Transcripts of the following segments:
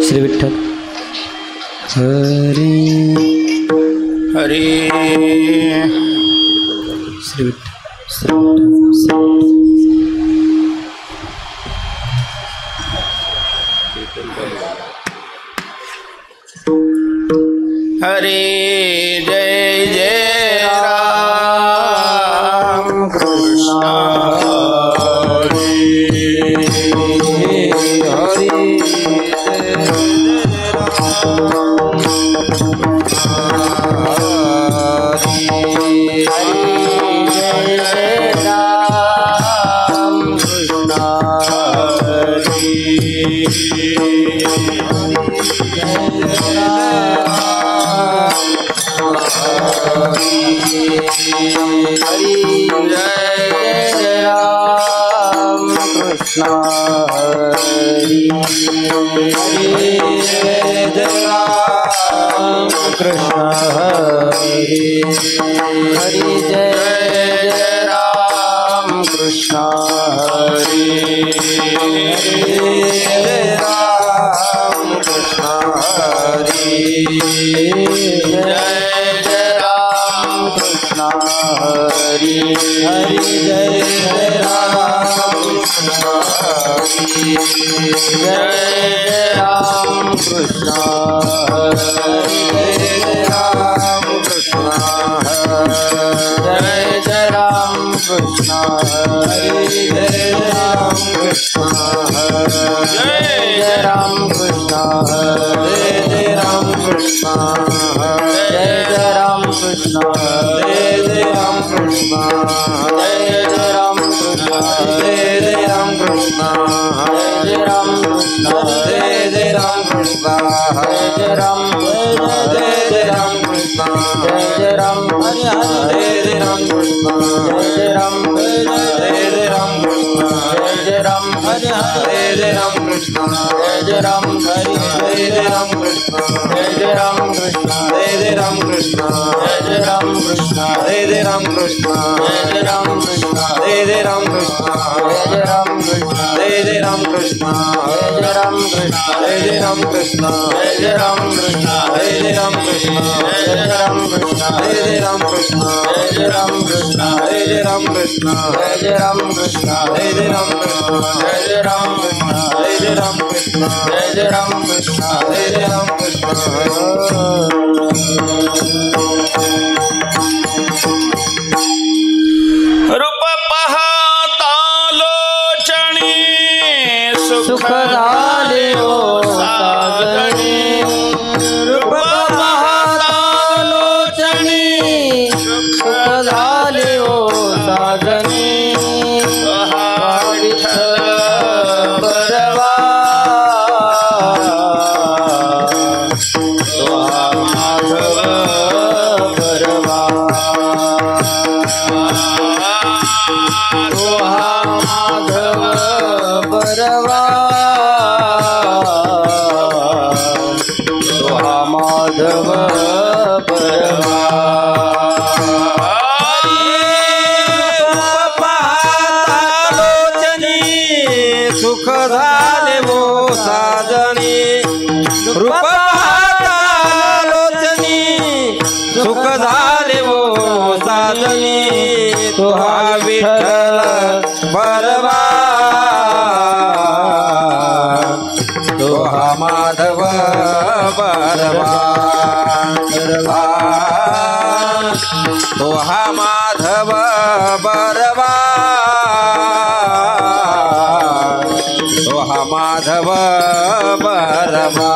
श्री विठ्ठल हरी हरी श्री विठ्ठल हरे जय जय राम कृष्ण रूप पाहता लोचणी सुख झाले ओ साजणी रूप पाहता लोचणी सुख झाले ओ साजणी विठ्ठल बरवा माधव बरवा माधव बरवा माधव बरवा सुख झाले वो साजणी रूप पाहता लोचनी सुख झाले वो साजणी तो हा विठ्ठल बरवा तो हा माधव बरवा तो हा माधव बरवा तो हा माधव बरवा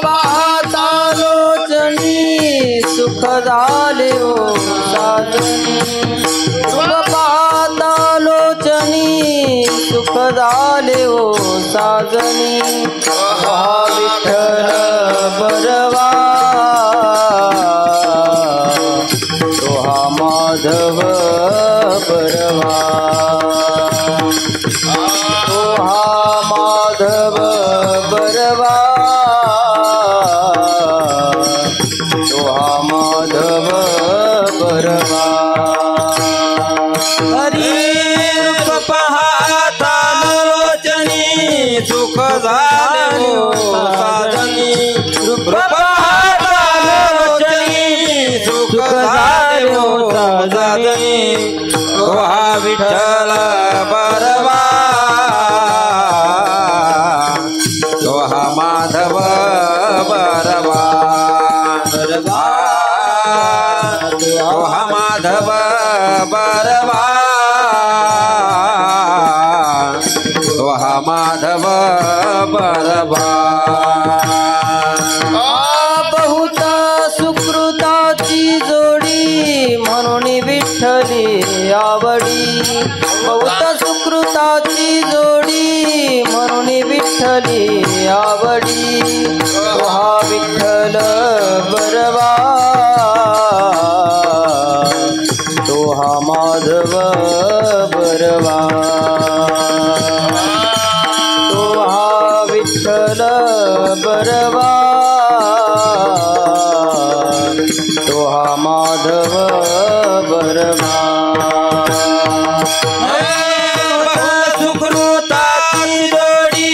पाहता लोचनी सुख झाले ओ साजनी पाहता लोचनी सुख झाले ओ साजनी हा विठ्ठल बरवा तो हा माधव बरवा तो हा माधव बरवा तो हा माधव बरवा हरी रूप झाले हो साजनी रूप पाहतालोचनी सुख झाले हो साजनी तो हा विठ्ठल बरवा तो हा माधव बरवा तो हा माधव बरवा तो हा माधव बरवा बहुत सुकृताची जोडी म्हणून विठ्ठली आवडी बहुत सुकृताची जोडी म्हणून विठ्ठली आवडी तो हा विठ्ठल बरवा तो हा माधव बरवा तो हा विठ्ठल बरवा तो हा माधव बरवा सुकृताची जोडी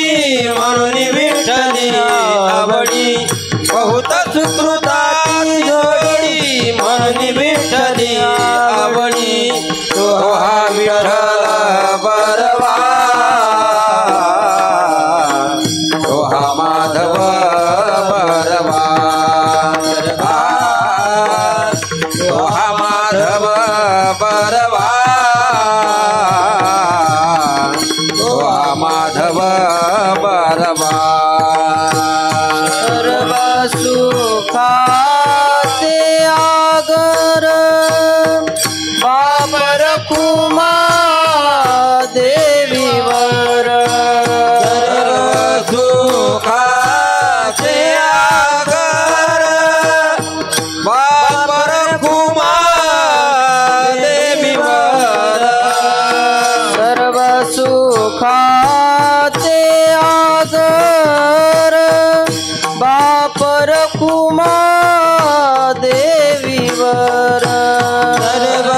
म्हणून विठ्ठली आवडी बहुत सुकृताची जोडी म्हणून विठ्ठली आवडी तो हा विठ्ठल बरवा तो हा माधव बरवा तो हा माधव बरवा तो हा माधव बरवा सर्व सुखाचे आगर बापर कुमा देवीवर सुखाचे आगर बापर कुमा देवीवर सर्व सुखाचे आगर बापर कुमा देवीवर सर्व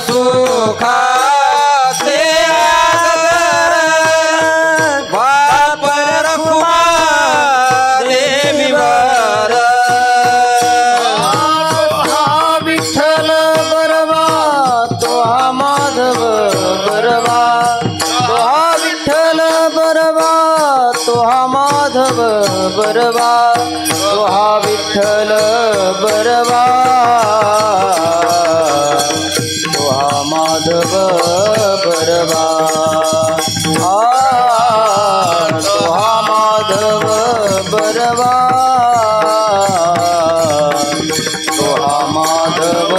सुखाचे आगर बापर कुमा देवीवर हा विठ्ठल बरवा तो हा माधव बरवा तो हा विठ्ठल बरवा तो हा माधव बरवा तो हा विठ्ठल बरवा तो हा माधव बरवा तो हा माधव बरवा तो हा माधव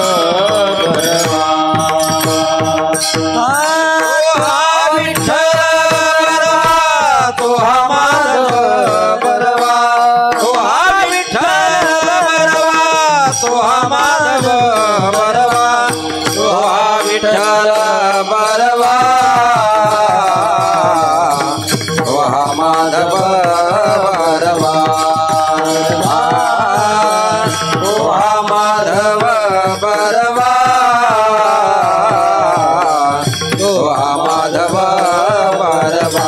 बरवा विठ्ठल बरवा तो हा माधव बरवा तो हा विठ्ठल बरवा तो हा माधव बरवा तो हा विठ्ठल बरवा तो हा माधव बरवा तो हा माधव बरवा तो हा माधव बरवा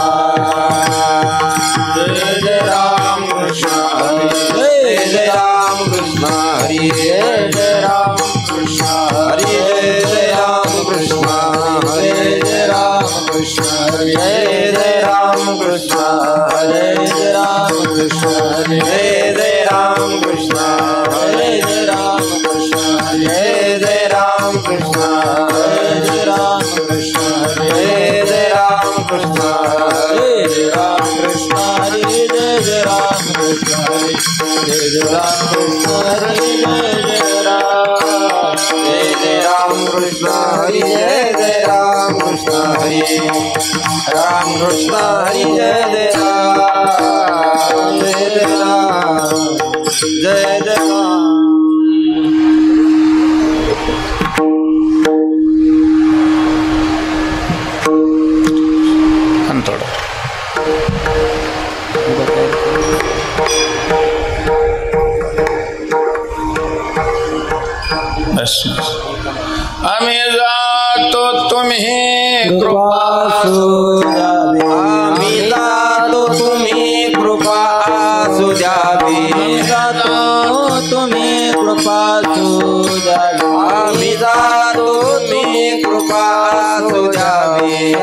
जय जय राम कृष्ण हरी जय राम कृष्ण हरी जय जय राम कृष्ण हरी जय राम कृष्ण हरे जय राम कृष्ण हरे जय राम कृष्ण हरे जय राम कृष्ण हरे जय राम कृष्ण हरे जय राम कृष्ण हरे जय राम कृष्ण हरे जय राम कृष्ण हरे जय राम कृष्ण हरे जय राम कृष्ण हरे जय जय राम कृष्ण हरे जय जय राम कृष्ण हरे जय राम कृष्ण हरे जय जय राम कृष्ण हरे राम कृष्ण हरे जय जय राम जय जय राम आम्ही जातो तुम्ही कृपा आम्ही जातो तुम्ही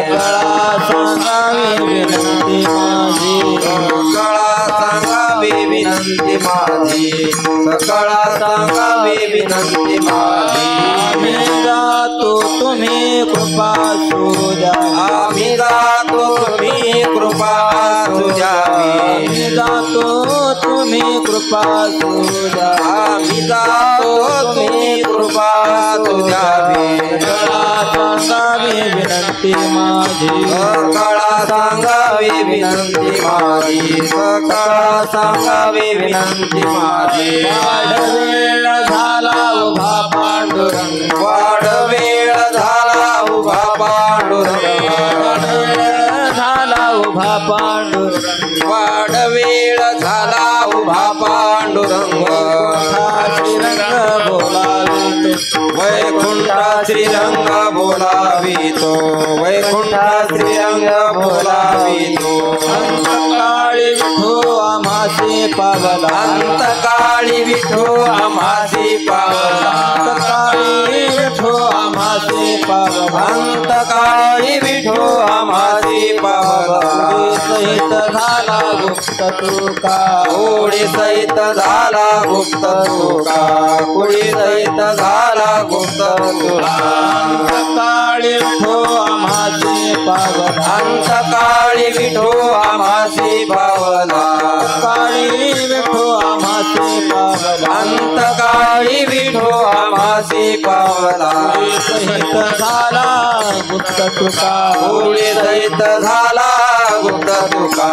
कळा सांगावी विनंती माझी सकळा सांगावी विनंती माझी सकळा सांगावी विनंती माझी आम्ही जातो तुम्ही कृपा सुद्या आम्ही जातो तुम्ही कृपा तुझ्यावी आम्ही जातो तुम्ही कृपा सुद्या आम्ही जातो तुम्ही कृपा तुझ्यावी कळा सांगावी विनंती माझी सकळा सांगावी विनंती माझी सकळा सांगावी विनंती माझी वेळ झाला उभा पांडुरंग वाढ वेळ झाला उभा पांडुरंग झाला उभा पांडुरंग वाढ वेळ झाला उभा पांडुरंग श्रीरंग बोलावितो वैकुंठा श्रीरंग बोलावितो वैकुंठा श्रीरंग बोलावितो अंतकाळी विठो आम्हासी पावला अंतकाळी विठो आम्हासी पावला अंतकाळी विठो आम्हासी पावला अंतकाळी विठो आम्हासी पावला सहित झाला गुप्त तुका कोळी सहित झाला गुप्त तुका कोळी सहित झाला गुप्त तुका अंतकाळी विठो आम्हासी पावला अंतकाळी विठो आम्हासी पावला काळी विठो आम्हासी पावला अंतकाळी विठो आम्हासी पावला सहित झाला गुप्त तुका कोळी सहित झाला गुप्त तुका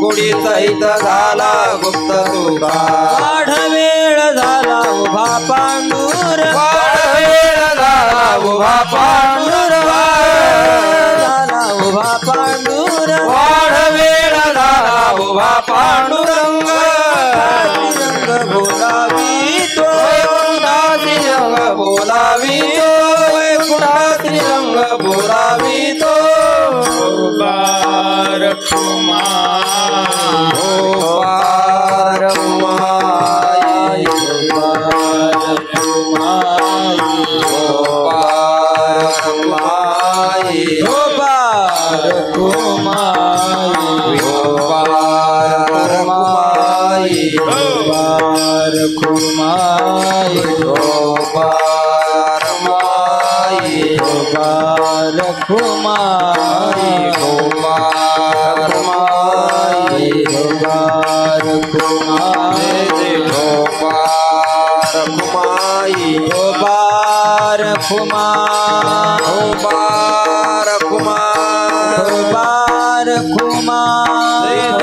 कोळी सहित झाला गुप्त तुका वाढ वेळ झाला उभा पांडुर वाढ वेळ झाला उभा पांडुरंग झाला उभा पांडुर वाढ वेळ झाला उभा पांडुरंग रंग बोलावितो वैकुंठाची रंग बोलावितो वैकुंठाची रंग बोलावितो क्षमा ओ पार माई ओ पार माई ओ पार माई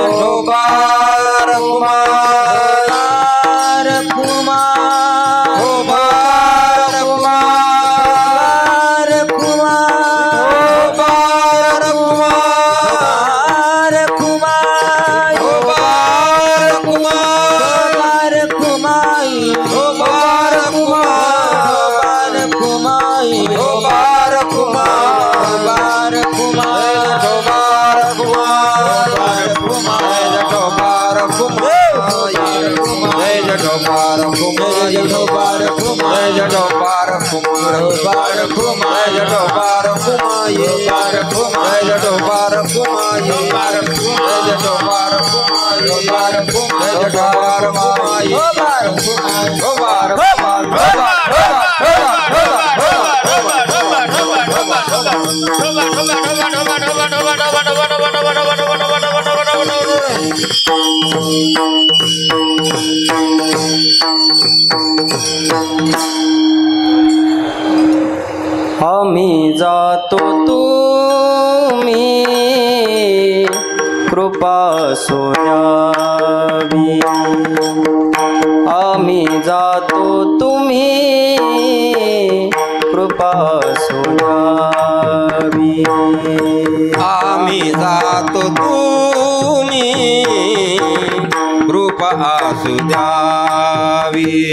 ओ पार माई आम्ही जातो तुम्ही कृपा सोडावी आम्ही जातो तुम्ही कृपा सोडावी आम्ही जातो तुम्ही कृपा असू द्यावी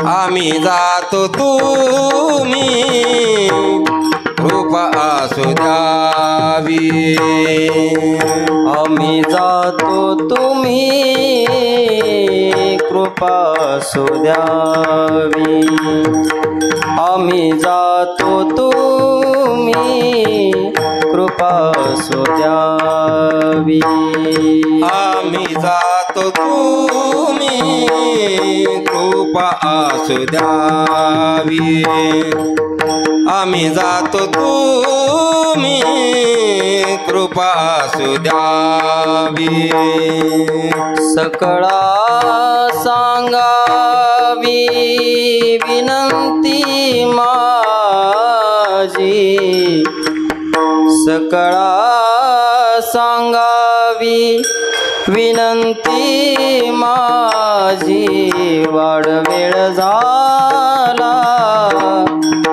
आम्ही जातो तुम्ही कृपा असू द्यावी आम्ही जातो तुम्ही कृपा सोडावी आम्ही जातो तुम्ही कृपा असू द्यावी आम्ही जातो तुम्ही कृपा असू द्यावी आम्ही जातो तुम्ही कृपा असू द्यावी सकळा सांगावी विनंती माझी सकळा सांगावी विनंती माझी वाढ वेळ झाला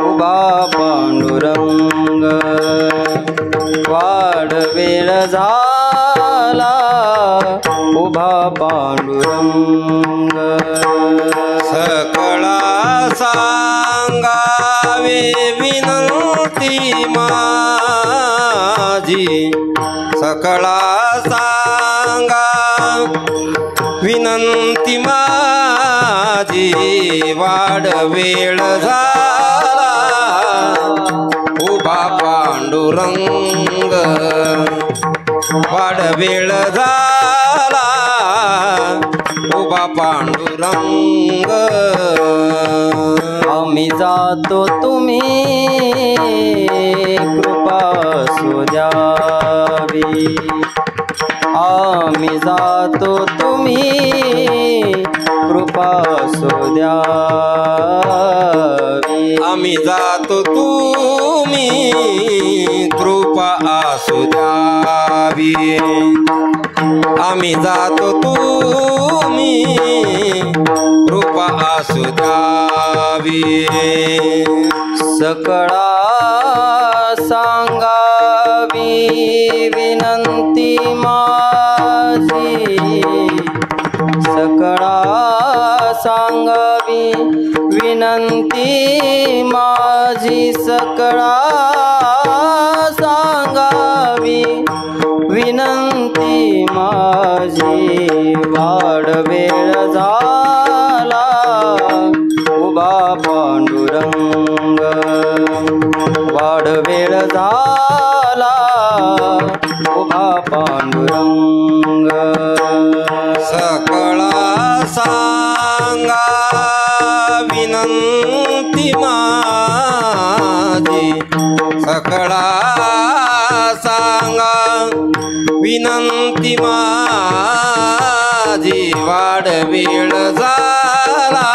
उभा पांडुरंग वाढ वेळ झाला उभा पांडुरंग सकळा सांगावे विनंती माझी सकळा सांगा विनंती माझी वाढ वेळ झाला उभा पांडुरंग वाढ वेळ झाला उभा पांडुरंग आम्ही जातो तुम्ही कृपा असू द्यावी आम्ही जातो तुम्ही कृपा असू द्यावी आम्ही जातो तुम्ही कृपा असू द्यावी आम्ही जातो तुम्ही कृपा असू द्यावी सकळा सांगावी विनंती माझी सकळा सांगावी विनंती माझी सकळा सांगावी विनंती माझी वाढ वेळ झाला उभा पांडुरंग वाढ वेळ झाला उभा पांडुरंग सकळा सांगा विनंती माझी सकळा सांगा विनंती माझी वाढ वेळ झाला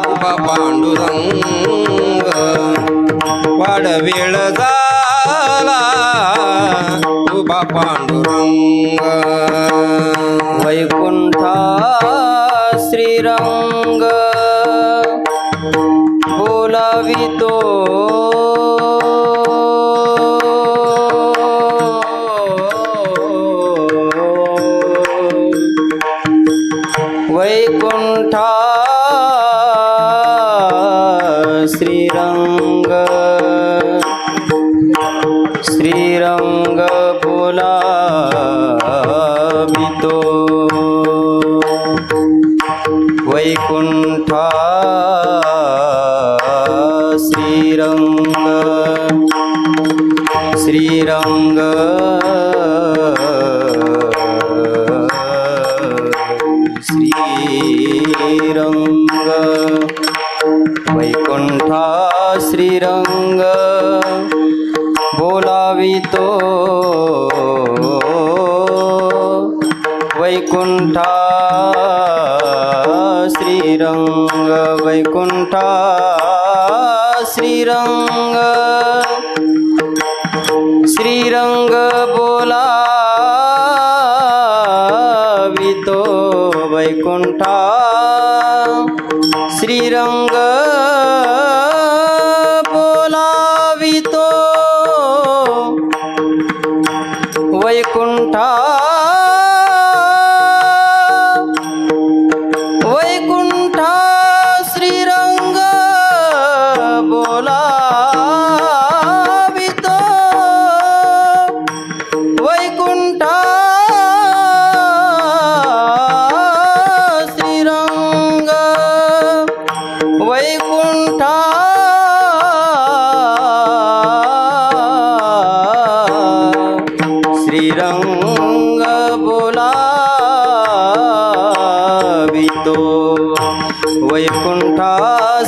उभा पांडुरंग वाढ वेळ झाला उभा पांडुरंग वैकुंठा श्रीरंग बोलावितो वैकुंठा श्रीरंग श्रीरंग बोलावितो वैकुंठा श्रीरंग श्रीरंग श्रीरंग वैकुंठा श्रीरंग बोलावितो वैकुंठा श्रीरंग वैकुंठा श्रीरंग श्रीरंग बोलावितो वैकुंठा श्रीरंग बोलावितो वैकुंठा वैकुंठा श्रीरंग बोलावितो वैकुंठा श्रीरंग वैकुंठा श्रीरंग बोलावितो वैकुंठा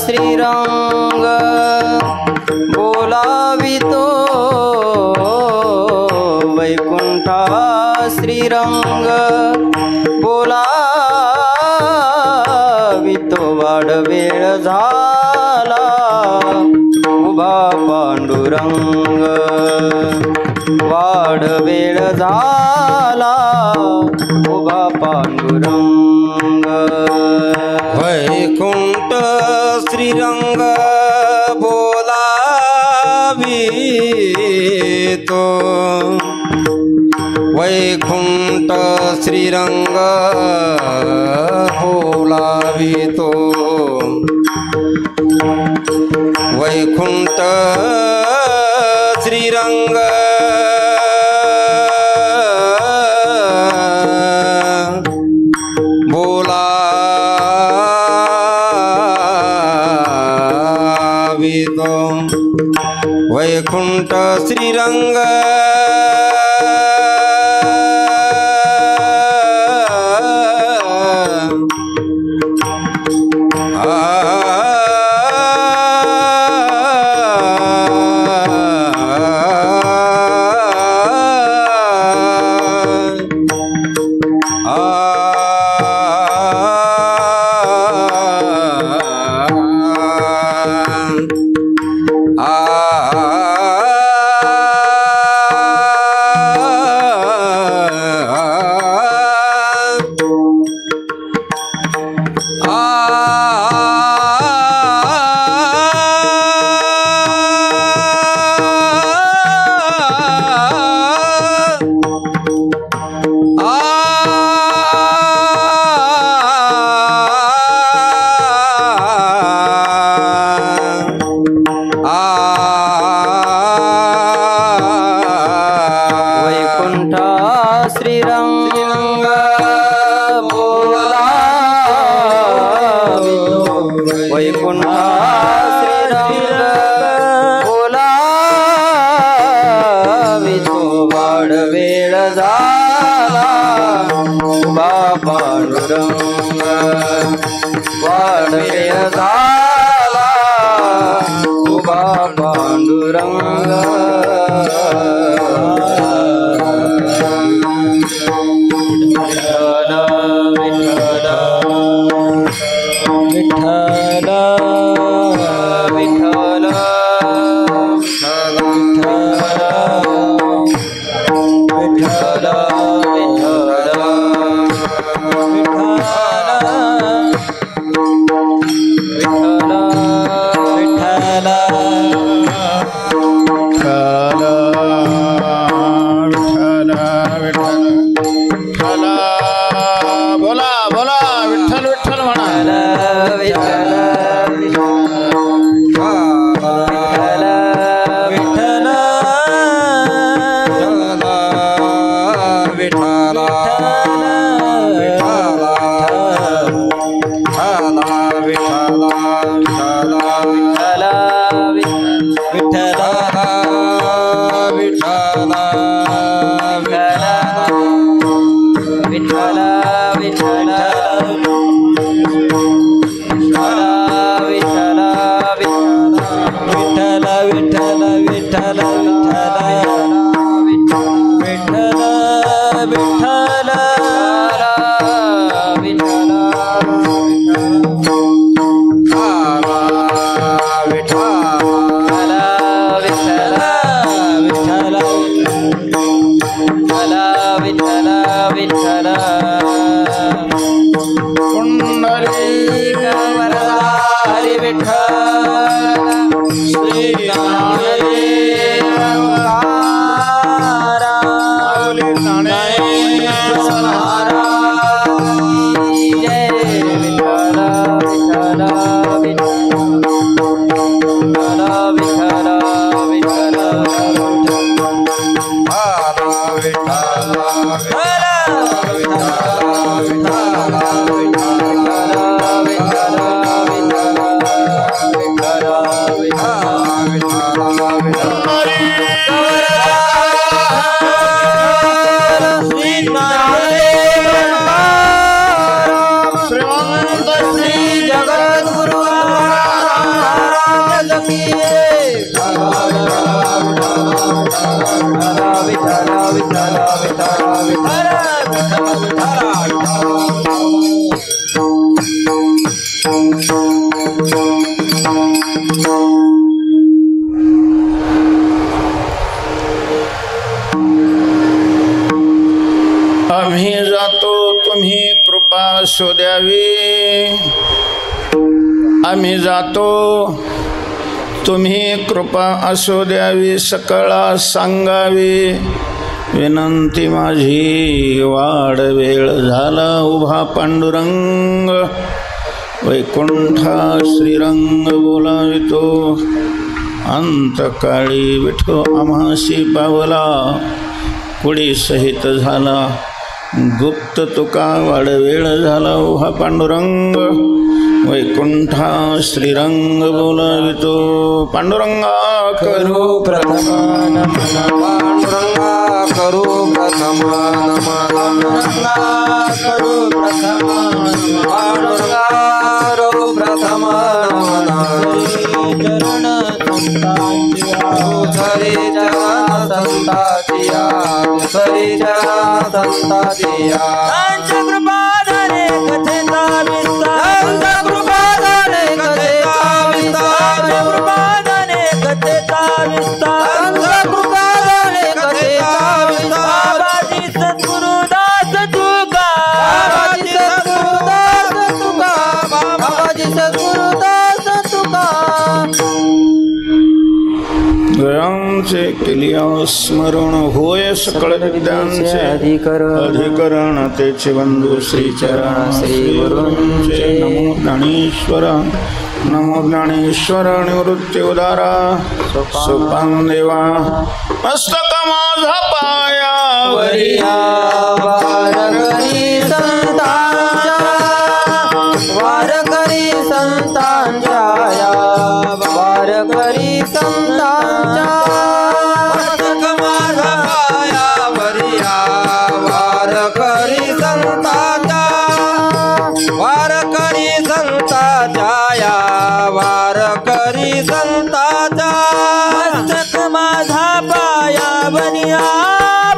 श्रीरंग बोलावितो वैकुंठा श्रीरंग बोलावितो वाढवेळ झाला उभा पांडुरंग वाढवेळ झाला उभा पांडुरंग वैकुंठ श्रीरंग बोलावितो वैकुंठ श्रीरंग बोलावितो वैकुंठ श्रीरंग बोलावितो वैकुंठ श्रीरंग आम्ही जातो तुम्ही कृपा असू द्यावी, आम्ही जातो तुम्ही कृपा असू द्यावी, सकळा सांगावी विनंती माझी, वाढ वेळ झाला उभा पांडुरंग, वैकुंठा श्रीरंग बोलावितो, अंतकाळी विठो आम्हासी पावला, पुढी सहित झाला गुप्त तुका, वाढ वेळ झाला उभा पांडुरंग, वैकुंठा श्रीरंग बोलावितो, पांडुरंगा करू प्रथम पांडुरंगा करू प्रथम पांडुरंगा करू प्रथम पांडुरंगा करू प्रथम संतातिया सरीच्या संतातिया कृपाधारे कथेचा विस्तार, कृपाधारे कथेचा विस्तार, कृपाधारे कथेचा विस्तार, कृपाधारे कथेचा विस्तार, बाबाजी सद्गुरुदास तुका, बाबाजी सद्गुरुदास तुका, बाबाजी सद्गुरुदास तुका, गयांचे केलिया स्मरण होय सकळ विद्यांचे अधिकरण तेचे बंधू श्रीचरण श्री गुरूंचे नमो ज्ञानेश्वर, नमो ज्ञानेश्वर निवृत्ती उदारा, सोपान देवा मस्तक माझा पायावरी, वारकरी संतांच्या, वारकरी संतांच्या, वारकरी संतांच्या, मस्तक माझा पायावरी, वारकरी संतांच्या, वारकरी संतांच्या, वारकरी संतांच्या, मस्तक माझा पायावरी,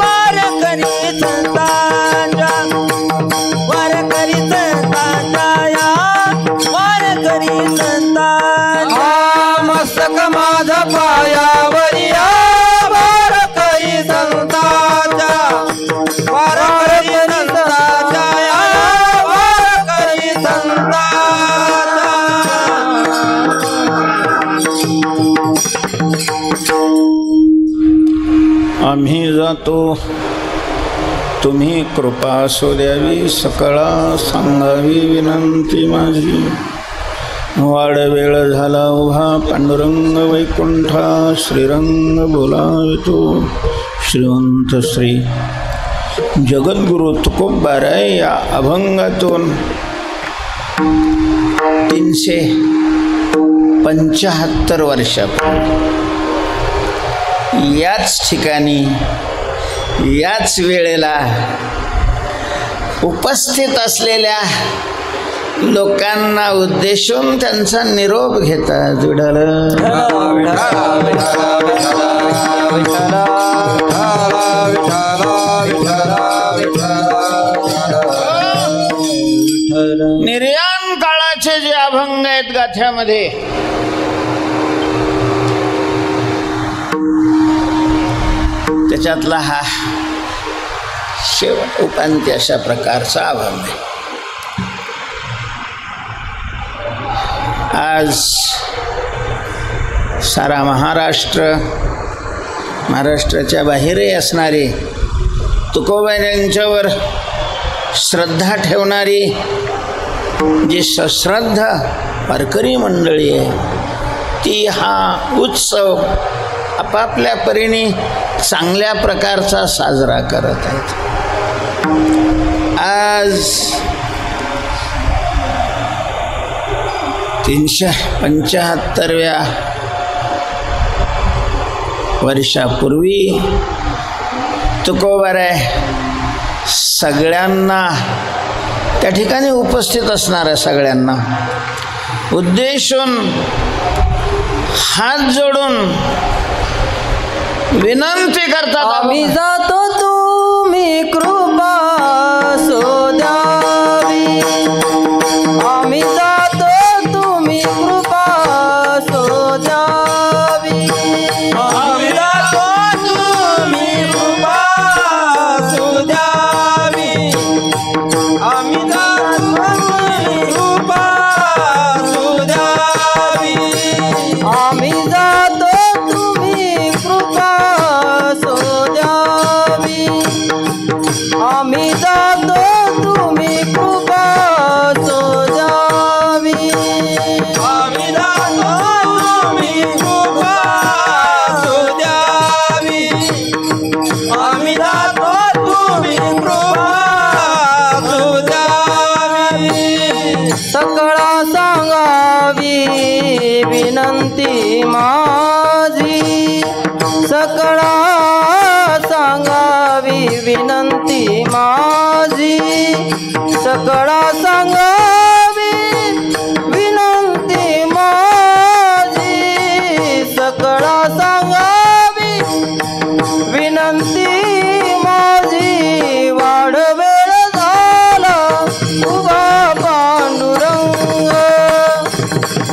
वारकरी संतांच्या, वारकरी संतांच्या, वारकरी संतांच्या, मस्तक माझा पायावरी, वारकरी संतांच्या, वारकरी संतांच्या, वारकरी संतांच्या, आम्ही जातो तुम्ही कृपा असू द्यावी, सकळा सांगावी विनंती माझी, वाढ वेळ झाला उभा पांडुरंग, वैकुंठा श्रीरंग बोलावितो, श्रीवंत श्री जगद्गुरु तुकोबाराय या अभंगातून 375 वर्षापूर्वी याच ठिकाणी याच वेळेला उपस्थित असलेल्या लोकांना उद्देशून त्यांचा निरोप घेतात. विठ्ठल निर्याण काळाचे जे अभंग आहेत गाथ्यामध्ये, त्याच्यातला हा शेवट उपांत्य अशा प्रकारचा अभंग आहे. आज सारा महाराष्ट्राच्या बाहेरही असणारी तुकोबा यांच्यावर श्रद्धा ठेवणारी जी सश्रद्ध वारकरी मंडळी आहे, ती हा उत्सव आपापल्या परीने चांगल्या प्रकारचा साजरा करत आहेत. आज 375व्या वर्षापूर्वी तुकोबाराय सगळ्यांना त्या ठिकाणी उपस्थित असणाऱ्या सगळ्यांना उद्देशून हात जोडून विनंती करतात. आम्ही जातो तुम्ही कृपा सोद्यावी. आम्ही जातो तुम्ही कृपा सोद्यावी. आम्ही जातो तुम्ही कृपा सुद्यावी. आम्ही जातो कृपा सुद्यावी. आम्ही जातो तुम्ही कृपा सोद्यावी. आम्ही जातो तुम्ही कृपा सोद्यावी. आम्ही जातो तुम्ही कृपा सुद्यावी. आम्ही जातो तुम्ही कृपा सुद्यावी. सकळा सांगावी विनंती माझी. सकळा सांगावी विनंती माझी. सकळा सांगावी विनंती माझी. सकळा सांगावी विनंती माझी. वाढ वेळ झाला उभा पांडुरंग.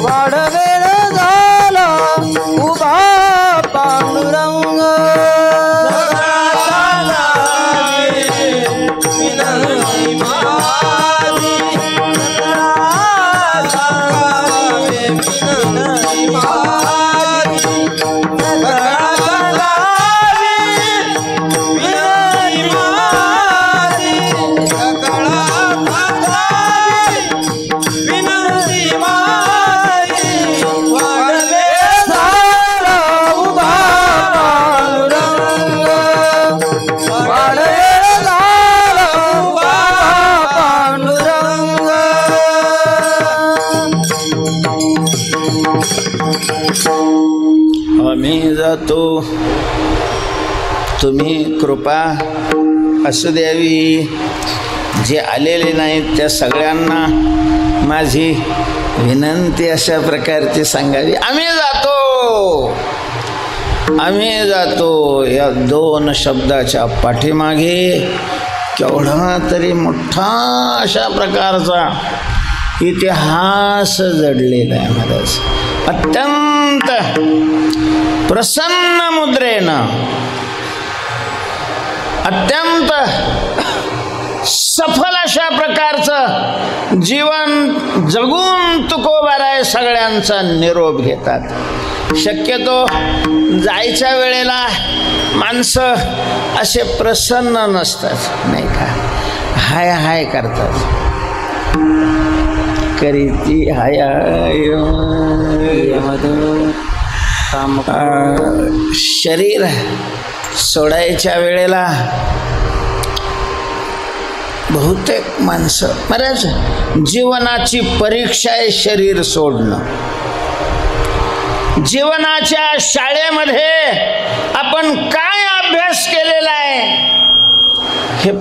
वाढ वेळ झाला उभा पांडुरंग. विनंती माझी. विनंती माझी. विनंती माझी. वाढवे झाला उभा पांडुरंग. वाढ वेळ झाला उभा पांडुरंग. आम्ही जातो तुम्ही कृपा असू द्यावी. जे आलेले नाहीत त्या सगळ्यांना माझी विनंती अशा प्रकारची सांगावी. आम्ही जातो या दोन शब्दाच्या पाठीमागे केवढा तरी मोठा अशा प्रकारचा इतिहास जडलेला आहे महाराज. अत्यंत प्रसन्न मुद्रेनं अत्यंत सफल अशा प्रकारचं जीवन जगून तुकोबाराय सगळ्यांचा निरोप घेतात. शक्यतो जायच्या वेळेला माणसं असे प्रसन्न नसतात नाही का. हाय हाय करतात. करीती हाय शरीर सोडायच्या वेळेला बहुतेक माणसं महाराज जीवनाची परीक्षा आहे शरीर सोडणं. जीवनाच्या शाळेमध्ये आपण काय अभ्यास केलेला आहे हे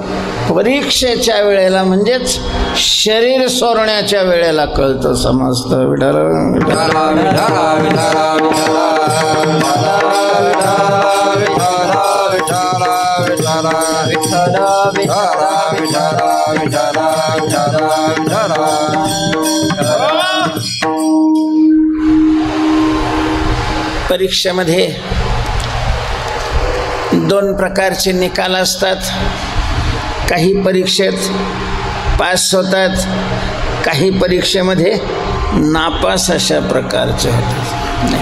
परीक्षेच्या वेळेला म्हणजेच शरीर सोडण्याच्या वेळेला कळतं समजतं. परीक्षेमध्ये दोन प्रकारचे निकाल असतात. काही परीक्षेत पास होतात, काही परीक्षेमध्ये नापास अशा प्रकारचे होतात.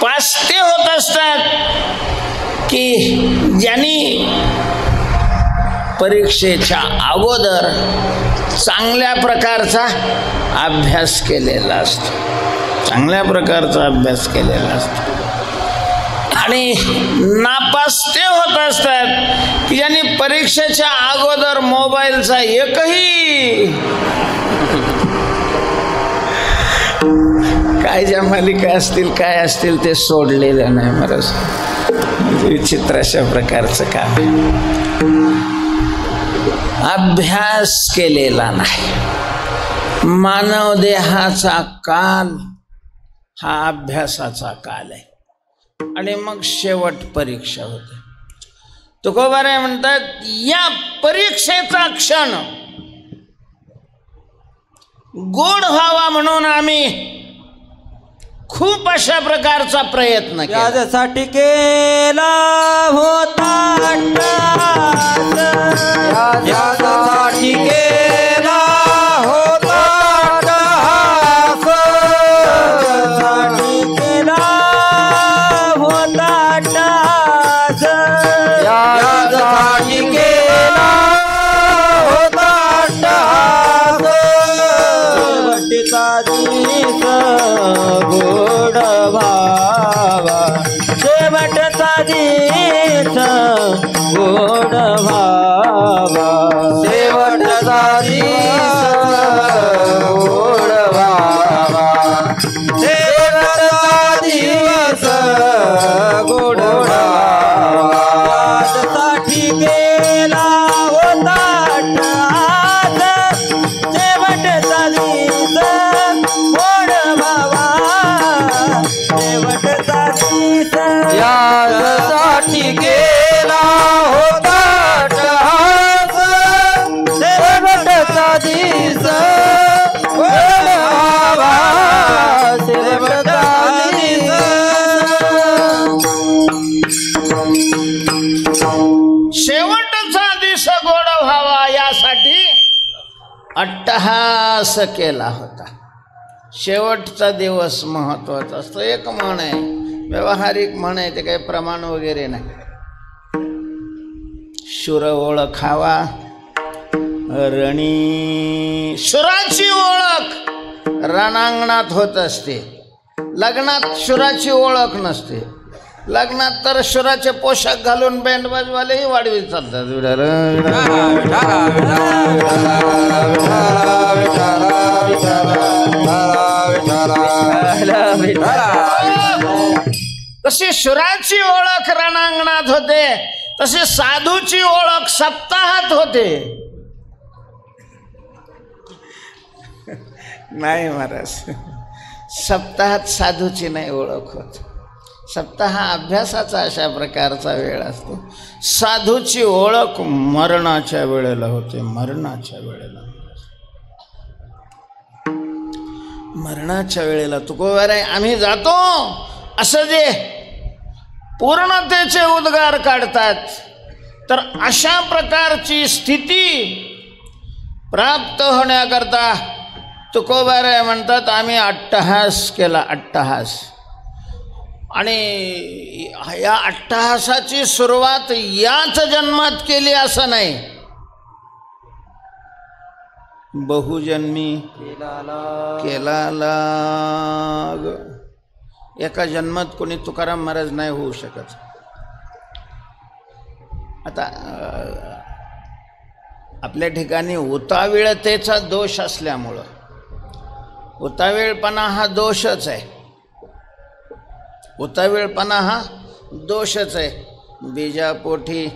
पास ते होत असतात की ज्यांनी परीक्षेच्या अगोदर चांगल्या प्रकारचा अभ्यास केलेला असतो. चांगल्या प्रकारचा अभ्यास केलेला असतो. आणि नापास ते होत असतात की ज्यांनी परीक्षेच्या अगोदर मोबाईलचा एकही काय ज्या मालिका असतील काय असतील ते सोडलेलं नाही. महाराज विचित्र अशा प्रकारचं काम आहे. अभ्यास केलेला नाही. मानव देहाचा काल हा अभ्यासाचा काल आहे. आणि मग शेवट परीक्षा होते. तुकोबाराय म्हणतात या परीक्षेचा क्षण गोड व्हावा म्हणून आम्ही खूप अशा प्रकारचा प्रयत्न केला. यासाठी केला होता अट्टहास, यासाठी केला होता अट्टहास, यासाठी केला होता अट्टहास, यासाठी केला होता अट्टहास. शेवटचा दिस गोड भावा, शेवटचा दिस गोड भावा, शेवटचा दिस गोड भावा, शेवटचा दिस गोड भावा. साठी गेला होता अट्टहास, शेवटचा दिस गोड भावा, शेवटचा दिस. यासाठी गेला होता अट्टहास, शेवटचा दिस गोड भावा, शेवटचा दिस. शेवटचा दिस गोड व्हावा यासाठी अट्टहास केला होता. शेवटचा दिवस महत्वाचा असतो. एक म्हण आहे, व्यावहारिक म्हण आहे, ते काही प्रमाण वगैरे नाही. शुर ओळखावा रणी, शुराची ओळख रणांगणात होत असते, लग्नात शुराची ओळख नसते. लग्नात तर शुराचे पोशाख घालून बँड बाजवालेही वाढवीत चालतात. तशी शुराची ओळख रणांगणात होते, तशी साधूची ओळख सप्ताहात होते. नाही महाराज, सप्ताहात साधूची नाही ओळख होत. सप्ताह अभ्यासाचा अशा प्रकारचा वेळ असतो. साधूची ओळख मरणाच्या वेळेला होते. मरणाच्या वेळेला, मरणाच्या वेळेला तुकोबाराय आम्ही जातो असं जे पूर्णतेचे उद्गार काढतात, तर अशा प्रकारची स्थिती प्राप्त होण्याकरता तुकोबाराय म्हणतात आम्ही अट्टहास केला. अट्टहास. आणि या अट्टहासाची सुरुवात याच जन्मात केली असं नाही, बहुजन्मी केला लाग. एका जन्मात कोणी तुकाराम महाराज नाही होऊ शकत. आता आपल्या ठिकाणी उतावीळतेचा दोष असल्यामुळं, उतावीळपणा हा दोषच आहे. उतावीळपणा हा दोषच आहे. बीजापोटी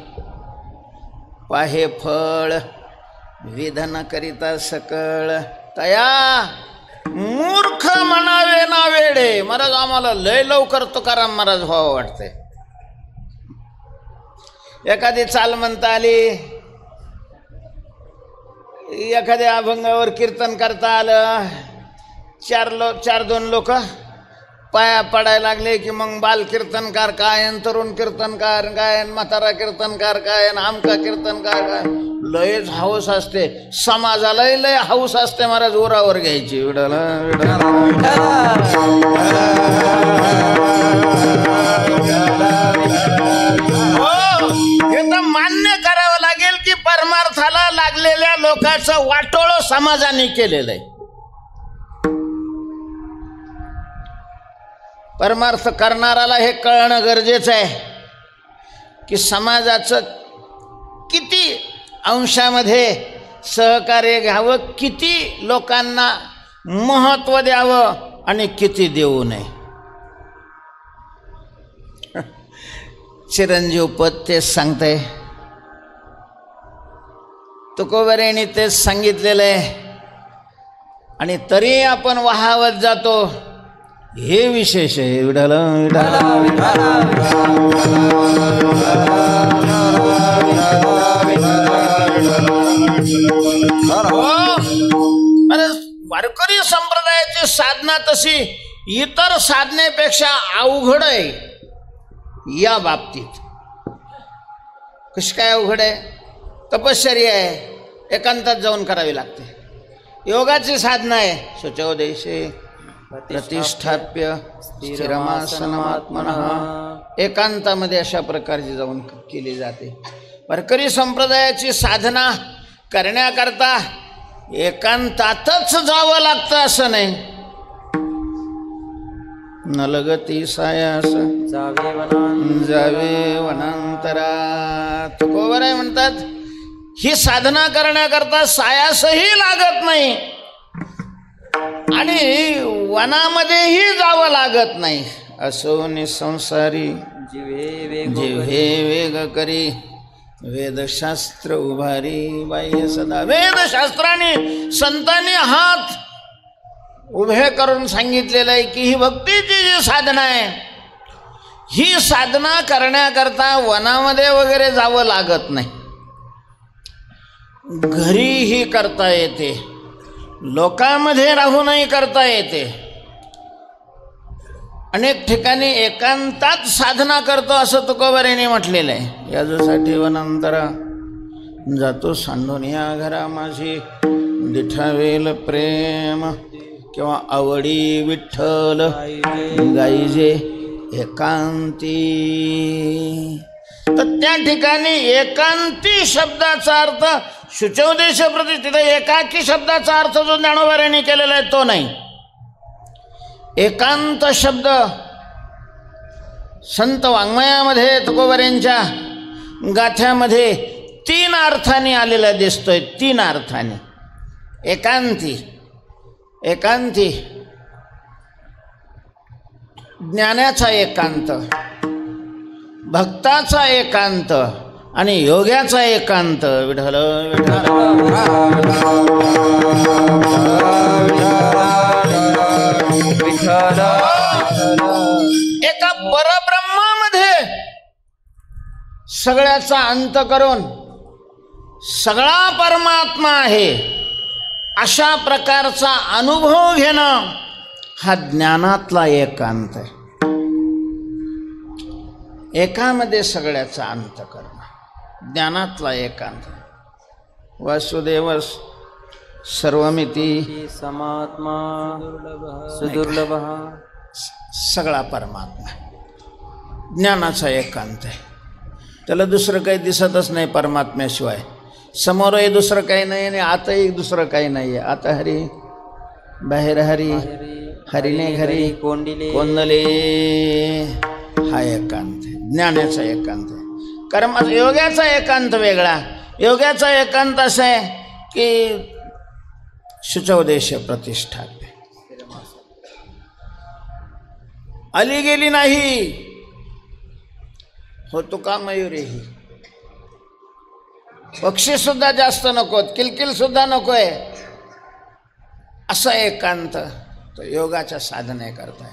पाहे फळ, विधन करिता सकळ, तया मूर्ख म्हणावे ना वेडे. महाराज आम्हाला लय लवकर तुकाराम महाराज व्हावं वाटतंय. एखादी चाल म्हणता आली, एखाद्या अभंगावर कीर्तन करता आलं, चार दोन लोक पाया पडायला लागले की मग बाल कीर्तनकार कायन, तरुण कीर्तनकार कायन, म्हातारा कीर्तनकार कायन, आमका कीर्तनकार काय. लयच हाऊस असते, समाजालाही लय हाऊस असते महाराज उरावर घ्यायची. विडाला हे तर मान्य करावं लागेल की परमार्थाला लागलेल्या लोकांचं वाटोळं समाजाने केलेलं आहे. परमार्थ करणाराला हे कळणं गरजेचं आहे की समाजाचं किती अंशामध्ये सहकार्य घ्यावं, किती लोकांना महत्त्व द्यावं आणि किती देऊ नये. चिरंजीव पद तेच सांगते, तुकोबारायांनी तेच सांगितलेलं आहे. आणि तरी आपण वाहावत जातो. हे विशेष आहे. विठ्ठल विठ्ठल वारकरी संप्रदायाची साधना तशी इतर साधनेपेक्षा अवघड आहे. या बाबतीत कशी काय अवघड आहे? तपश्चर्या आहे, एकांतात जाऊन करावी लागते. योगाची साधना आहे, शुचोदेशे प्रतिष्ठाप्य स्थिरमासनमात्मनः, एकांतामध्ये अशा प्रकारची जाऊन केली जाते. वारकरी संप्रदायाची साधना करण्याकरता एकांतातच जावं लागतं असं नाही. नलगती सायास जावे वनांतरात, तुकोबर आहे म्हणतात. ही साधना करण्याकरता सायासही लागत नाही आणि वनामध्येही जावं लागत नाही. असो निसंसारी जिव्हे वेग करी, वेदशास्त्र उभारी बाह्य सदा. वेदशास्त्राने संतांनी हात उभे करून सांगितलेलं आहे की ही भक्तीची जी साधना आहे, ही साधना करण्याकरता वनामध्ये वगैरे जावं लागत नाही. घरीही करता येते, लोकांमध्ये राहूनही करता येते. अनेक ठिकाणी एकांतात साधना करतो असं तुकोबारायांनी म्हटलेलं आहे. याच्यासाठी वनांतरा जातो सांडून या घरा माझी, दिठावेल प्रेम किंवा आवडी विठ्ठल गाईजे एकांती. तर त्या ठिकाणी एकांती शब्दाचा अर्थ शुचोदेश प्रतिष्ठित, एकाकी शब्दाचा अर्थ जो ज्ञानोबारायांनी केलेला आहे तो नाही. एकांत शब्द संत वाङ्मयामध्ये तुकोबारायांच्या गाथ्यामध्ये 3 अर्थाने आलेला दिसतोय. 3 अर्थाने एकांती. एकांती ज्ञानाचा एकांत, भक्ताचा एकांत आणि योग्याचा एकांत. विठ्ठल विठ्ठल एका परब्रह्मामध्ये सगळ्याचा अंत करून सगळा परमात्मा आहे अशा प्रकारचा अनुभव घेणं हा ज्ञानातला एकांत आहे. एकामध्ये सगळ्याचा अंत करणं ज्ञानातला एकांत. वासुदेव सर्वमिती समात्मा सुदुर्लभ, सगळा परमात्मा ज्ञानाचा एकांत आहे. त्याला दुसरं काही दिसतच नाही परमात्म्याशिवाय. समोरही दुसरं काही नाही आणि आताही दुसरं काही नाही आहे. आता हरी बाहेर हरी, हरीने घरी कोंदले, हा एकांत आहे, ज्ञानाचा एकांत आहे. कर्माचा योगाचा एकांत वेगळा. योगाचा एकांत असा आहे की शुचोदेश प्रतिष्ठा आली गेली नाही, होतो का मयुरी ही. पक्षी सुद्धा जास्त नकोत, किलकिल सुद्धा नकोय, असा एकांत तो योगाच्या साधने करताय.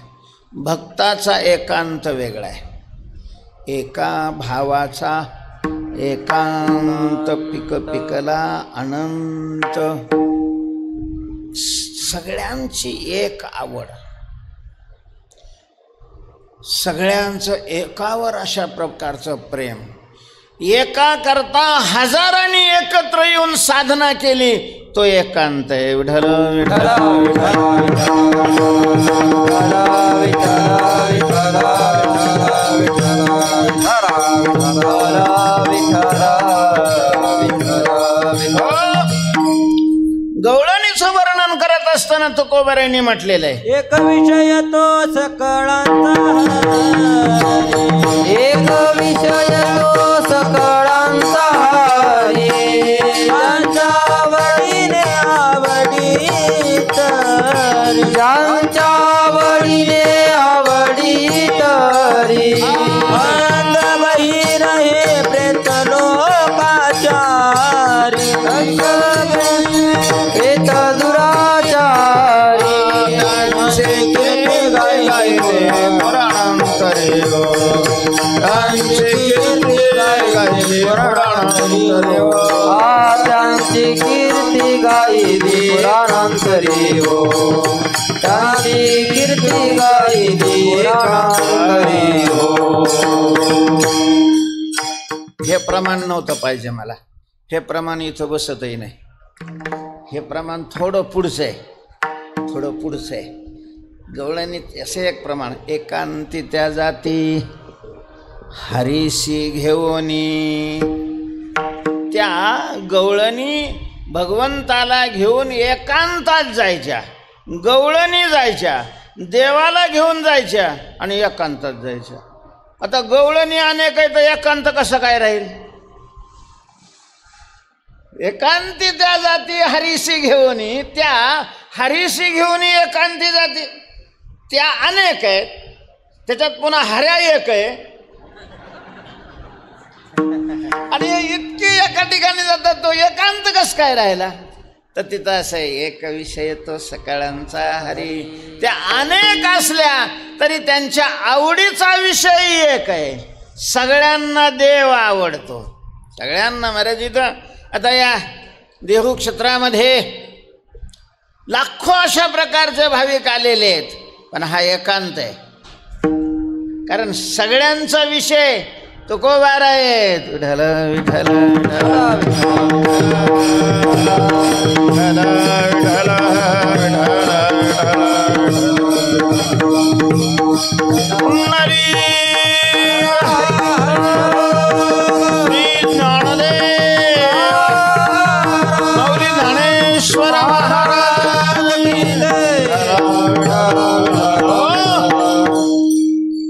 भक्ताचा एकांत वेगळा आहे. एका भावाचा एकांत पिक पिकला अनंत. सगळ्यांची एक आवड, सगळ्यांचं एकावर अशा प्रकारचं प्रेम. एका करता हजारांनी एकत्र येऊन साधना केली तो एकांत आहे. विठ्ठल विठ्ठल गवळणीचं वर्णन करत असताना तुकोबारायांनी म्हटलेलं आहे, एक विषय तो सकळांचा, एक विषय तो सकळांचा हरी, ज्यांच्या आवडीने आवडी तरी, ज्यांच्या आवडीने आवडी तरी, अंध बहीर हे प्रेत लोकाचारी, प्रेत दुराचारी, पुराणांतरे हो त्यांची कीर्ती गायली पुराणांतरे हो त्यांची कीर्ती गायली पुराणांतरे हो हे प्रमाण नव्हतं पाहिजे मला. हे प्रमाण इथं बसतही नाही. हे प्रमाण थोडं पुढचं आहे, थोडं पुढचं आहे. गवळणी असे एक प्रमाण. एकांती त्या जाती हरीशी घेऊनी. त्या गवळणी भगवंताला घेऊन एकांतात जायच्या, गवळणी जायच्या, देवाला घेऊन जायच्या आणि एकांतात जायच्या. आता गवळणी अनेक आहे तर एकांत कसं काय राहील? एकांती त्या जाती हरीशी घेऊनी. त्या हरीशी घेऊन एकांती जाती त्या अनेक आहेत, त्याच्यात पुन्हा हऱ्या एक आहे. आणि इतकी एका ठिकाणी जातात तो एकांत कस काय राहिला? तर तिथं असं आहे, एक विषय तो सकाळांचा हरी. त्या अनेक असल्या तरी त्यांच्या आवडीचा विषय एक आहे. सगळ्यांना देव आवडतो, सगळ्यांना. महाराज इथं आता या देहू क्षेत्रामध्ये लाखो अशा प्रकारचे भाविक आलेले आहेत, पण हा एकांत आहे. कारण सगळ्यांचा विषय तुकोबार आहे. विठ्ठल विठ्ठल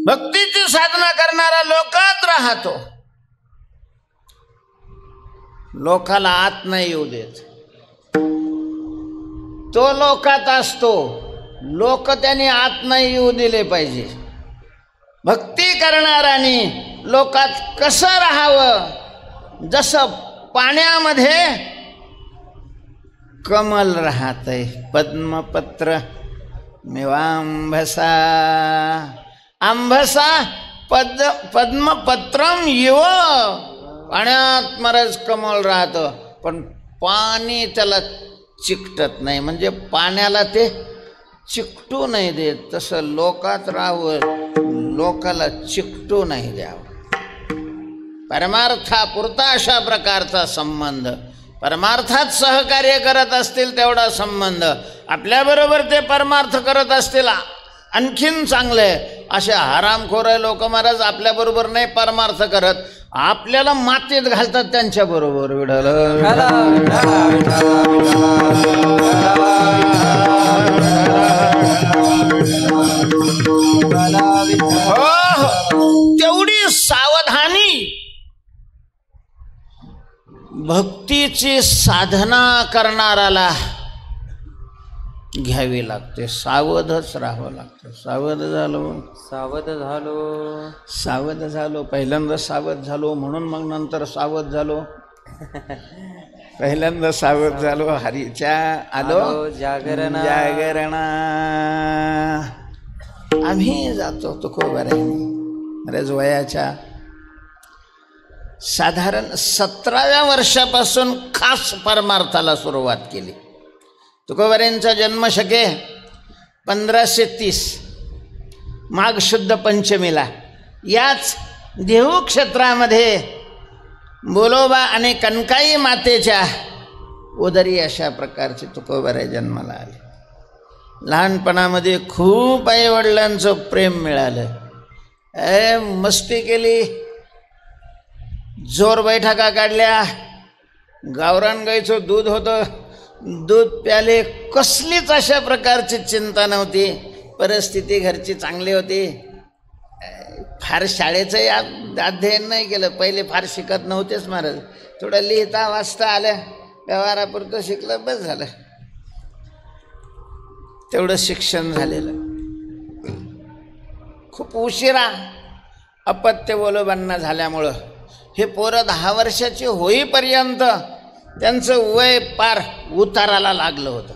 भक्तीची साधना करणारा लोकात राहतो, लोकाला आत नाही येऊ देत. तो लोकात असतो, लोक त्यांनी आत नाही येऊ दिले पाहिजे. भक्ती करणाऱ्याने लोकात कसं राहावं? जसं पाण्यामध्ये कमल राहतंय, पद्मपत्र मेवांभसा आंभसा पद्मपत्रम इव. पाण्यात महाराज कमल राहतं, पण पाणी त्याला चिकटत नाही, म्हणजे पाण्याला ते चिकटू नाही देत. तसं लोकात राहावं, लोकाला चिकटू नाही द्यावं. परमार्थापुरता अशा प्रकारचा संबंध. परमार्थात सहकार्य करत असतील तेवढा संबंध, आपल्याबरोबर ते परमार्थ करत असतील आणखीन चांगले. असे हरामखोर लोक महाराज आपल्याबरोबर नाही परमार्थ करत, आपल्याला मातीत घालतात त्यांच्याबरोबर. विठ्ठल तेवढी सावधानी भक्तीची साधना करणाराला घ्यावी लागते. सावधच राहावं लागतं. सावध झालो, सावध झालो, सावध झालो. पहिल्यांदा सावध झालो म्हणून मग नंतर सावध झालो. पहिल्यांदा सावध झालो, हरीच्या आलो जागरणा. जागरणा आम्ही जातो तुकोबारांनी. बरेच वयाच्या साधारण 17व्या वर्षापासून खास परमार्थाला सुरुवात केली. तुकोबारांचा जन्म शके 1530 माघ शुद्ध पंचमीला याच देहू क्षेत्रामध्ये बोलोबा आणि कनकाई मातेच्या उदरी अशा प्रकारचे तुकोबाराय जन्माला आले. लहानपणामध्ये खूप आईवडिलांचं प्रेम मिळालं. मस्ती केली, जोर बैठका काढल्या, गावरान गाईचं दूध होतं, दूध प्याले. कसलीच अशा प्रकारची चिंता नव्हती. परिस्थिती घरची चांगली होती. फार शाळेचंही अध्ययन नाही केलं. पहिले फार शिकत नव्हतेच महाराज. थोडं लिहिता वाचता आलं, व्यवहारापुरतं शिकलं, बस झालं. तेवढं शिक्षण झालेलं. खूप उशिरा अपत्य बोलोबांना झाल्यामुळं हे पोरं 10 वर्षाची होईपर्यंत त्यांचं वय पार उताराला लागलं होतं.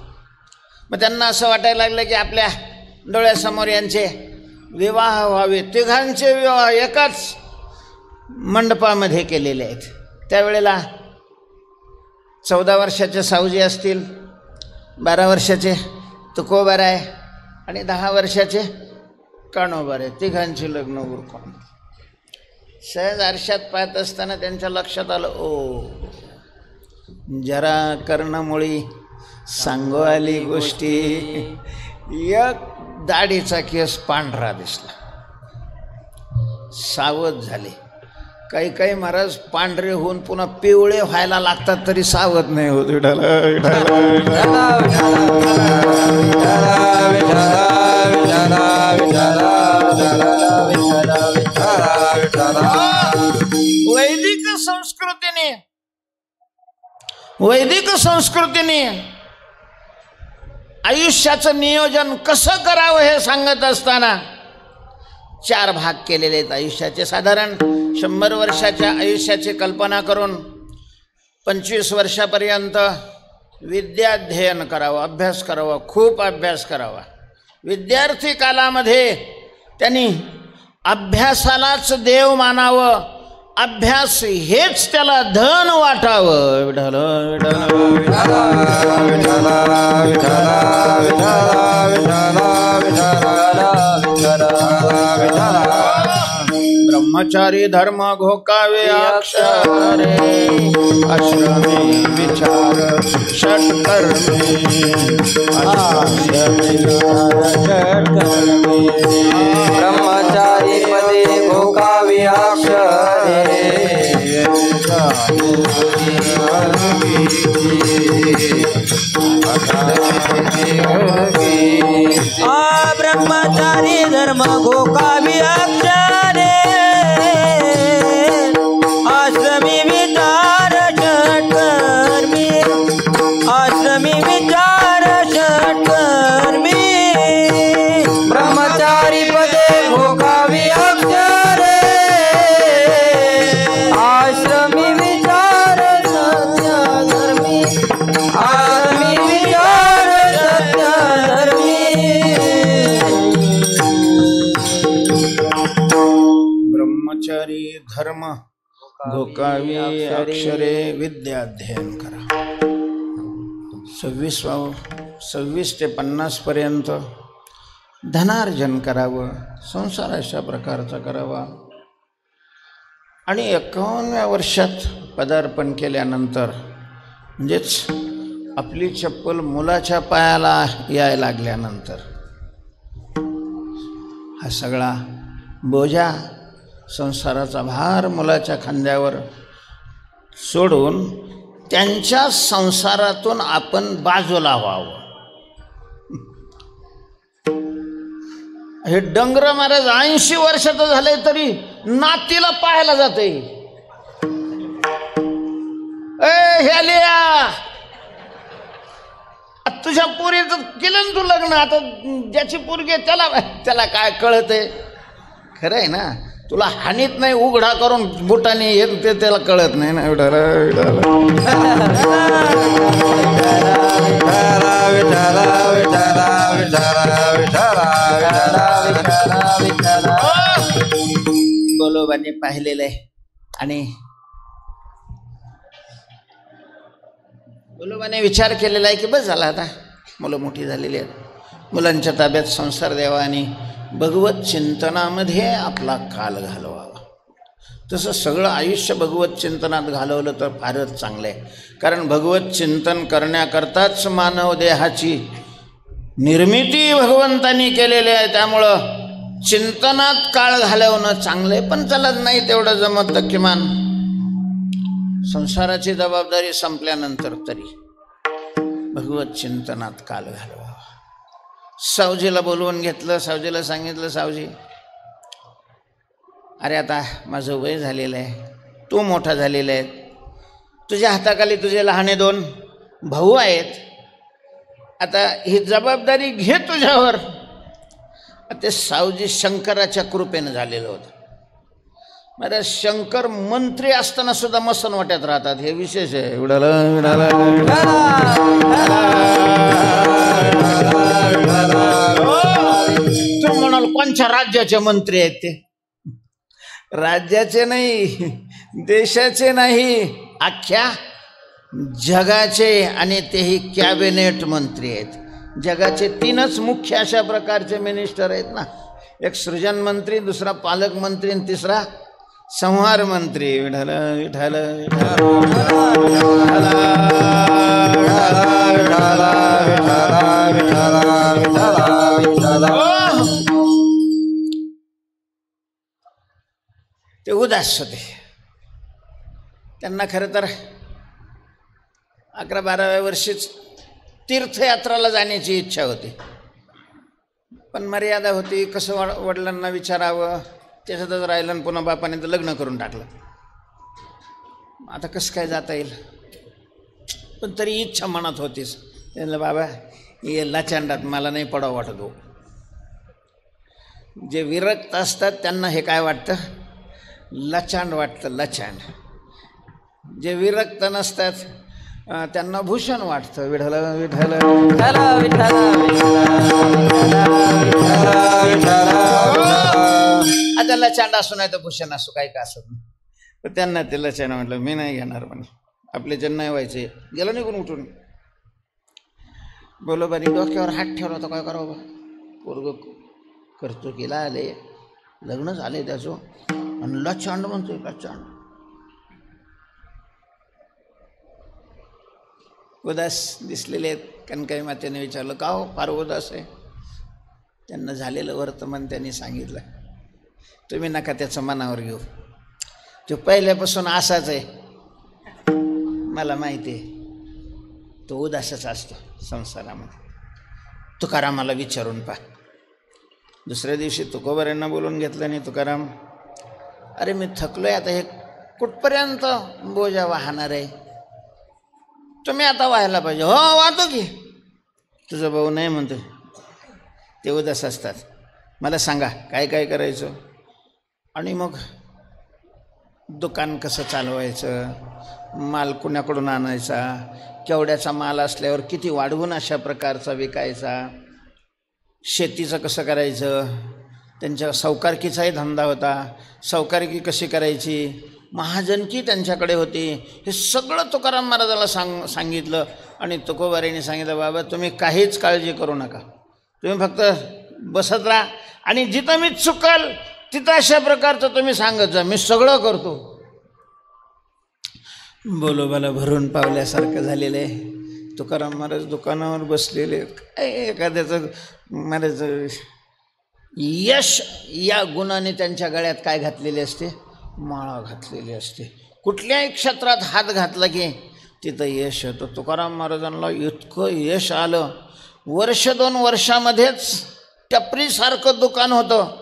मग त्यांना असं वाटायला लागलं की आपल्या डोळ्यासमोर यांचे विवाह व्हावे. तिघांचे विवाह एकाच मंडपामध्ये केलेले आहेत. त्यावेळेला 14 वर्षाचे सावजी असतील, 12 वर्षाचे तुकोबाराय आणि 10 वर्षाचे कान्होबाराय, तिघांची लग्न उरकून सहज आरशात पाहत असताना त्यांच्या लक्षात आलं, ओ जरा कर्णमुळी सांगू आली गोष्टी. एक दाढीचा केस पांढरा दिसला. सावध झाले. काही काही महाराज पांढरे होऊन पुन्हा पिवळे व्हायला लागतात तरी सावध नाही होत. वैदिक संस्कृतीने आयुष्याचं नियोजन कसं करावं हे सांगत असताना 4 भाग केलेले आहेत आयुष्याचे. साधारण 100 वर्षाच्या आयुष्याची कल्पना करून 25 वर्षापर्यंत विद्याध्ययन करावं, अभ्यास करावा, खूप अभ्यास करावा. विद्यार्थी कालामध्ये त्यांनी अभ्यासालाच देव मानावं, अभ्यास हेच त्याला धन वाटावं. विठ्ठल ब्रह्मचारी धर्म घोकावे अक्षरे, आश्रमे विचार षट्कर्मे, ब्रह्मचारी पदे भोगावे अक्षरे. ब्रह्मचारी धर्म घोकावे अक्षरे, आश्रमी विचार षट्कर्मी, आश्रमी विचार षट्कर्मी. ब्रह्मचारी पदे भोगावे अक्षरे, आश्रमी विचार सत्यधर्मी, आश्रमी विचार सत्यधर्मी. ब्रह्मचारी धर्म घोकावे अक्षरे, विद्याध्ययन करा. 26 ते 50 पर्यंत धनार्जन करावं, संसार अशा प्रकारचा करावा. आणि 51व्या वर्षात पदार्पण केल्यानंतर म्हणजेच आपली चप्पल मुलाच्या पायाला यायला लागल्यानंतर हा सगळा बोजा, संसाराचा भार मुलाच्या खांद्यावर सोडून त्यांच्या संसारातून आपण बाजूला व्हावं. हे डंगर महाराज 80 वर्षाचं झाले तरी नातीला पाहायला जाते. ह्या तुझ्या पोरीचं केलं ना तू लग्न, आता ज्याची पोरगी त्याला काय कळत आहे. खरं आहे ना, तुला हानीत नाही उघडा करून बुटाने येत ते त्याला कळत नाही ना. गोलोबाने पाहिलेलं आहे आणि गोलोबाने विचार केलेला आहे की बस झाला, आता मुलं मोठी झालेली आहेत, मुलांच्या ताब्यात संसार द्यावा आणि भगवत चिंतनामध्ये आपला काल घालवावा. तसं सगळं आयुष्य भगवत चिंतनात घालवलं तर फारच चांगलं आहे. कारण भगवत चिंतन करण्याकरताच मानव देहाची निर्मिती भगवंतांनी केलेली आहे. त्यामुळं चिंतनात काळ घालवणं चांगलं आहे. पण चालत नाही तेवढं जमत तर किमान संसाराची जबाबदारी संपल्यानंतर तरी भगवत चिंतनात काल घालवावा. सावजीला बोलवून घेतलं. सावजीला सांगितलं, सावजी अरे आता माझं वय झालेलं आहे, तू मोठा झालेला आहे, तुझ्या हाताखाली तुझे लहाने 2 भाऊ आहेत, आता ही जबाबदारी घे तुझ्यावर. ते सावजी शंकराच्या कृपेनं झालेलं होतं. मला शंकर मंत्री असताना सुद्धा मसन वाट्यात राहतात, हे विशेष आहे. तू म्हणाल कोणत्या राज्याचे मंत्री आहेत ते? राज्याचे नाही, देशाचे नाही, अख्ख्या जगाचे, आणि तेही कॅबिनेट मंत्री आहेत. जगाचे 3च मुख्य अशा प्रकारचे मिनिस्टर आहेत ना, एक सृजन मंत्री, दुसरा पालक मंत्री आणि तिसरा संहार मंत्री. विठ्ठल विठ्ठल ते उदास होते. त्यांना खरं तर 11-12व्या वर्षीच तीर्थयात्राला जाण्याची इच्छा होती, पण मर्यादा होती. कसं वडिलांना विचारावं, त्याच्यातच राहिलं आणि पुन्हा बापाने तर लग्न करून टाकलं. आता कसं काय जाता येईल, पण तरी इच्छा मनात होतीच. त्यांना बाबा हे लाचांडात मला नाही पडावं वाटत हो. जे विरक्त असतात त्यांना हे काय वाटतं, लाचांड वाटतं, लाचांड. जे विरक्त नसतात त्यांना भूषण वाटतं. विठ्ठल विठ्ठल आता लाचांड असू नाही तर भूषण असू, काही का असत नाही. पण त्यांना ते लाचांड म्हटलं मी नाही घेणार म्हणे, आपले जन नाही व्हायचे. गेलं निघून उठून. बोलो बारी डोक्यावर हात ठेवला होता, काय करावं बा, पोरग करतो केला आले, लग्न झाले त्याचं, आणि लाचांड म्हणतोय, लाचांड. उदास दिसलेले आहेत. कणकाई मातेने विचारलं का हो, फार उदास आहे. त्यांना झालेलं वर्तमान त्यांनी सांगितलं. तुम्ही नका त्याचं मनावर घेऊ, तो पहिल्यापासून असाच आहे, मला माहिती आहे. तो उदासच असतो संसारामध्ये. तुकारामाला विचारून पहा. दुसऱ्या दिवशी तुकोबारांना बोलून घेतलं आणि तुकाराम, अरे मी थकलोय आता, हे कुठपर्यंत बोजा वाहणार आहे, तुम्ही आता व्हायला पाहिजे. हो वाहतो की. तुझा भाऊ नाही म्हणतो. ते उदास असतात. मला सांगा काय काय करायचं, आणि मग दुकान कसं चालवायचं, माल कुणाकडून आणायचा, केवढ्याचा माल असल्यावर किती वाढवून अशा प्रकारचा विकायचा, शेतीचं कसं करायचं. त्यांच्या सावकारकीचाही धंदा होता, सावकारकी कशी करायची, महाजनकी त्यांच्याकडे होती. हे सगळं तुकाराम महाराजाला सांगितलं. आणि तुकोबारांनी सांगितलं, बाबा तुम्ही काहीच काळजी करू नका, तुम्ही फक्त बसत राहा, आणि जिथं मी चुकल तिथं अशा प्रकारचं तुम्ही सांगत जा, मी सगळं करतो. बोलोबाला भरून पावल्यासारखं झालेलं आहे. तुकाराम महाराज दुकानावर बसलेले. काय एखाद्याचं महाराज यश या गुणाने त्यांच्या गळ्यात काय घातलेले असते, माळा घातलेली असते. कुठल्याही क्षेत्रात हात घातला की तिथं यश होतं. तुकाराम महाराजांना इतकं यश आलं, 1-2 वर्षामध्येच टपरीसारखं दुकान होतं,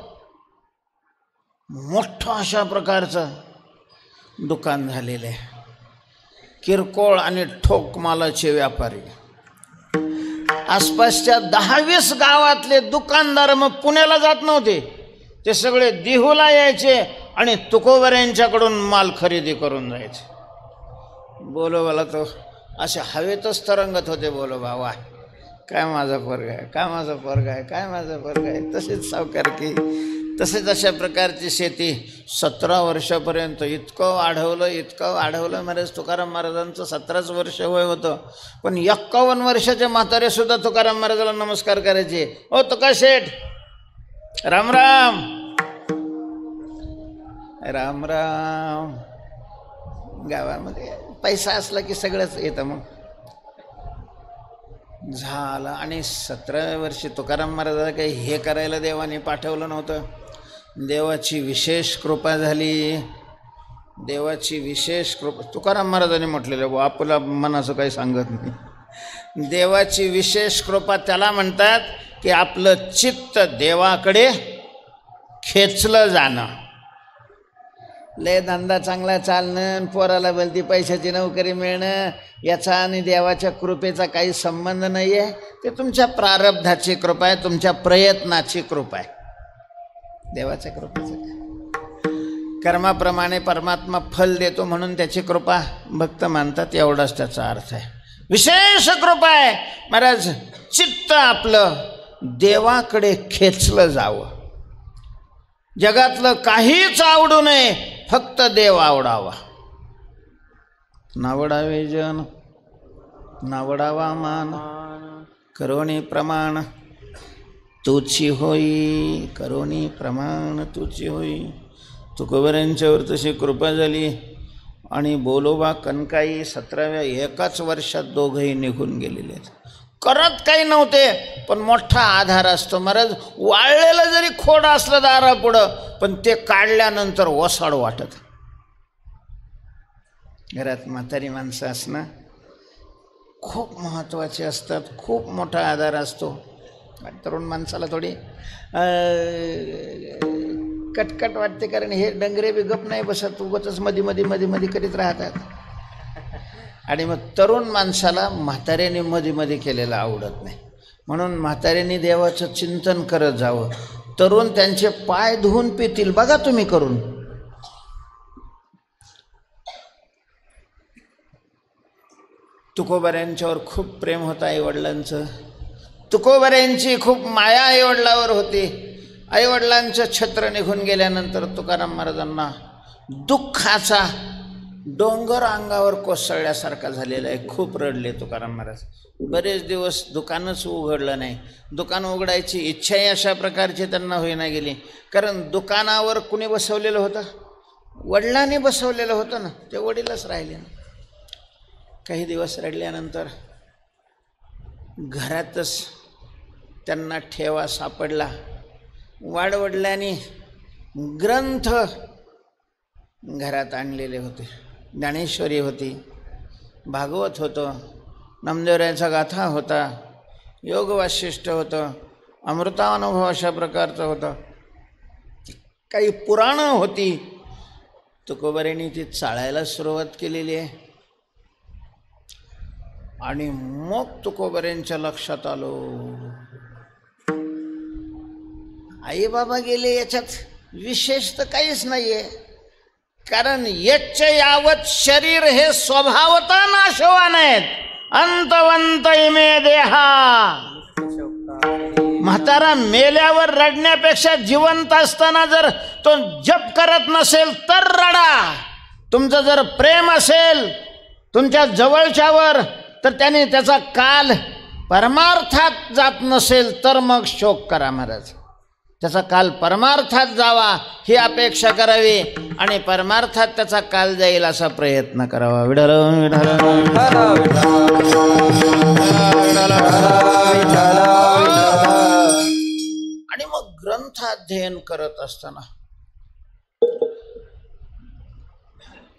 मोठं अशा प्रकारचं दुकान झालेलं आहे. किरकोळ आणि ठोक मालाचे व्यापारी. आसपासच्या 10-20 गावातले दुकानदार मग पुण्याला जात नव्हते, ते सगळे देहूला यायचे आणि तुकोबारांच्याकडून माल खरेदी करून जायचे. बोलोबाला तो असे हवेतच तरंगत होते. बोलोबा वा, काय माझा पोरगा आहे, काय माझा पोरगा आहे, काय माझा पोरगा आहे. तसेच सावकारकी, तसेच अशा प्रकारची शेती. 17 वर्षापर्यंत इतकं वाढवलं. महाराज तुकाराम महाराजांचं 17च वर्ष वय होतं, पण 51 वर्षाचे म्हातारेसुद्धा तुकाराम महाराजाला नमस्कार करायचे. ओ तुका शेठ, राम राम राम राम. गावामध्ये पैसा असला की सगळंच येतं. मग झालं. आणि 17 वर्षी तुकाराम महाराजाला काही हे करायला देवाने पाठवलं नव्हतं. देवाची विशेष कृपा झाली, देवाची विशेष कृपा. तुकाराम महाराजांनी म्हटलेलं, आपला मनाचं काही सांगत नाही. देवाची विशेष कृपा त्याला म्हणतात की आपलं चित्त देवाकडे खेचलं जाणं. लय धंदा चांगला चालणं, पोराला भलती पैशाची नोकरी मिळणं, याचा आणि देवाच्या कृपेचा काही संबंध नाही आहे. ते तुमच्या प्रारब्धाची कृपा आहे, तुमच्या प्रयत्नाची कृपा आहे. देवाच्या कृपेचं कर्माप्रमाणे परमात्मा फल देतो म्हणून त्याची कृपा भक्त मानतात, एवढाच त्याचा अर्थ आहे. विशेष कृपा आहे. महाराज चित्त आपलं देवाकडे खेचलं जावं. जगातलं काहीच आवडू नये, फक्त देव आवडावा. नावडावे जन नावडावा मान, करोनी प्रमाण तुची होई, करोनी प्रमाण तुची होई. तुकोबऱ्यांच्यावर तशी कृपा झाली आणि बोलोबा कनकाई 17व्या एकाच वर्षात दोघंही निघून गेलेले आहेत. करत काही नव्हते, पण मोठा आधार असतो. महाराज वाळलेलं जरी खोड असलं दारापुढं, पण ते काढल्यानंतर ओसाड वाटत. घरात म्हातारी माणसं असणं खूप महत्त्वाचे असतात, खूप मोठा आधार असतो. तरुण माणसाला थोडी कटकट वाटते, कारण हे डंगरे बी गप नाही बसत, उगाचच मध्ये मध्ये मध्ये मध्ये करीत राहतात. आणि मग तरुण माणसाला म्हाताऱ्याने मध्ये मध्ये केलेलं आवडत नाही, म्हणून म्हाताऱ्याने देवाचं चिंतन करत जावं. तरुण त्यांचे पाय धुवून पितील, बघा तुम्ही करून. तुकोबऱ्यांच्यावर खूप प्रेम होतं आईवडिलांचं. तुकोबऱ्यांची खूप माया आईवडिलावर होती. आईवडिलांचं छत्र निघून गेल्यानंतर तुकाराम महाराजांना दुःखाचा डोंगर अंगावर कोसळल्यासारखा झालेला आहे. खूप रडले तुकाराम महाराज. बरेच दिवस दुकानच उघडलं नाही. दुकान उघडायची इच्छाही अशा प्रकारची त्यांना होईना गेली, कारण दुकानावर कुणी बसवलेलं होतं? वडिलांनी बसवलेलं होतं ना, ते वडीलच राहिले ना. काही दिवस रडल्यानंतर घरातच त्यांना ठेवा सापडला. वाडवडिलांनी ग्रंथ घरात आणलेले होते. ज्ञानेश्वरी होती, भागवत होतं, नामदेवरायांचा गाथा होता, योग वाशिष्ठ होतं, अमृतानुभव अशा प्रकारचं होतं, काही पुराणं होती. तुकोबऱ्यांनी ती चाळायला सुरुवात केलेली आहे. आणि मग तुकोबऱ्यांच्या लक्षात आलं, आई बाबा गेले, याच्यात विशेष तर काहीच नाही आहे, कारण यच्च यावत शरीर हे स्वभावतः नाशवान आहेत, अंतवंत इमे देहा. म्हातारा मेल्यावर रडण्यापेक्षा जिवंत असताना जर तो जप करत नसेल तर रडा. तुमचं जर प्रेम असेल तुमच्या जवळच्यावर, तर त्याने त्याचा काल परमार्थात जात नसेल तर मग शोक करा. महाराज, त्याचा काल परमार्थात जावा ही अपेक्षा करावी आणि परमार्थात त्याचा काल जाईल असा प्रयत्न करावा. विठ्ठल विठ्ठल. आणि मग ग्रंथ अध्ययन करत असताना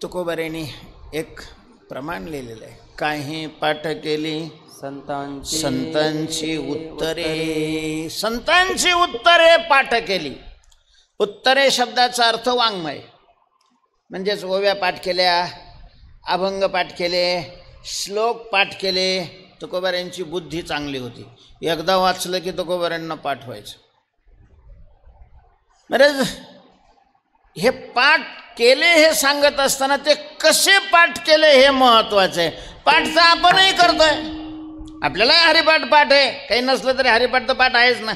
तुकोबऱ्यांनी एक प्रमाण लिहिलेलं आहे. काही पाठ केली संतांची उत्तरे, संतांची उत्तरे पाठ केली. उत्तरे शब्दाचा अर्थ वाङ्मय, म्हणजेच ओव्या पाठ केल्या, अभंग पाठ केले, श्लोक पाठ केले. तुकोबऱ्यांची बुद्धी चांगली होती. एकदा वाचलं की तुकोबऱ्यांना पाठ व्हायचं. महाराज हे पाठ केले हे सांगत असताना ते कसे पाठ केले हे महत्वाचं आहे. पाठ तर आपणही करतोय, आपल्याला हरिपाठ पाठ आहे, काही नसलं तरी हरिपाठ तर पाठ आहेच ना.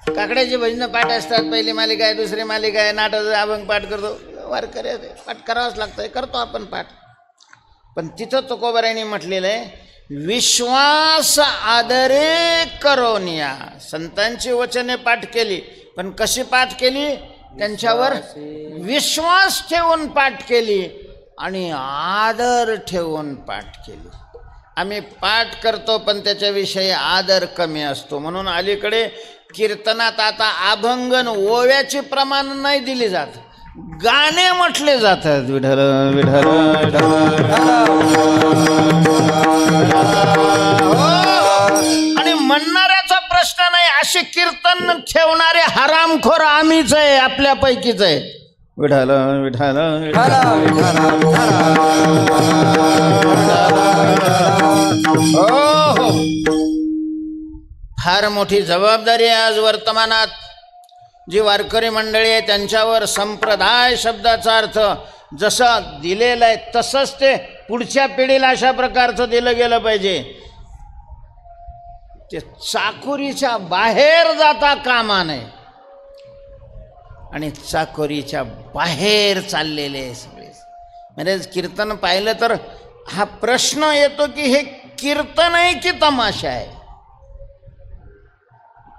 काकड्याची भजनं पाठ असतात, पहिली मालिका आहे, दुसरी मालिका आहे, नाटक अभंग पाठ करतो, वारकरी पाठ करावंच लागतं, करतो आपण पाठ. पण तिथं तुकोबऱ्यांनी म्हटलेलं आहे, विश्वास आदरे करोनिया. संतांची वचने पाठ केली, पण कशी पाठ केली? त्यांच्यावर विश्वास ठेवून पाठ केली आणि आदर ठेवून पाठ केली. आम्ही पाठ करतो पण त्याच्याविषयी आदर कमी असतो, म्हणून अलीकडे कीर्तनात आता अभंगन ओव्याची प्रमाण नाही दिली जात, गाणे म्हटले जातात. विठ्ठल विठ्ठल. आणि म्हणणाऱ्याचा प्रश्न नाही, असे कीर्तन ठेवणारे हरामखोर आम्हीच आहे, आपल्यापैकीच आहे. विठ्ठल विठ्ठल. हो, फार मोठी जबाबदारी आहे आज वर्तमानात. जी वारकरी मंडळी आहे त्यांच्यावर संप्रदाय शब्दाचा अर्थ जसं दिलेलं आहे तसंच ते पुढच्या पिढीला अशा प्रकारचं दिलं गेलं पाहिजे. ते चाकुरीच्या बाहेर जाता कामा नये. आणि चाकोरीच्या बाहेर चाललेले सगळे. म्हणजे कीर्तन पाहिलं तर हा प्रश्न येतो की हे कीर्तन आहे की तमाशा आहे.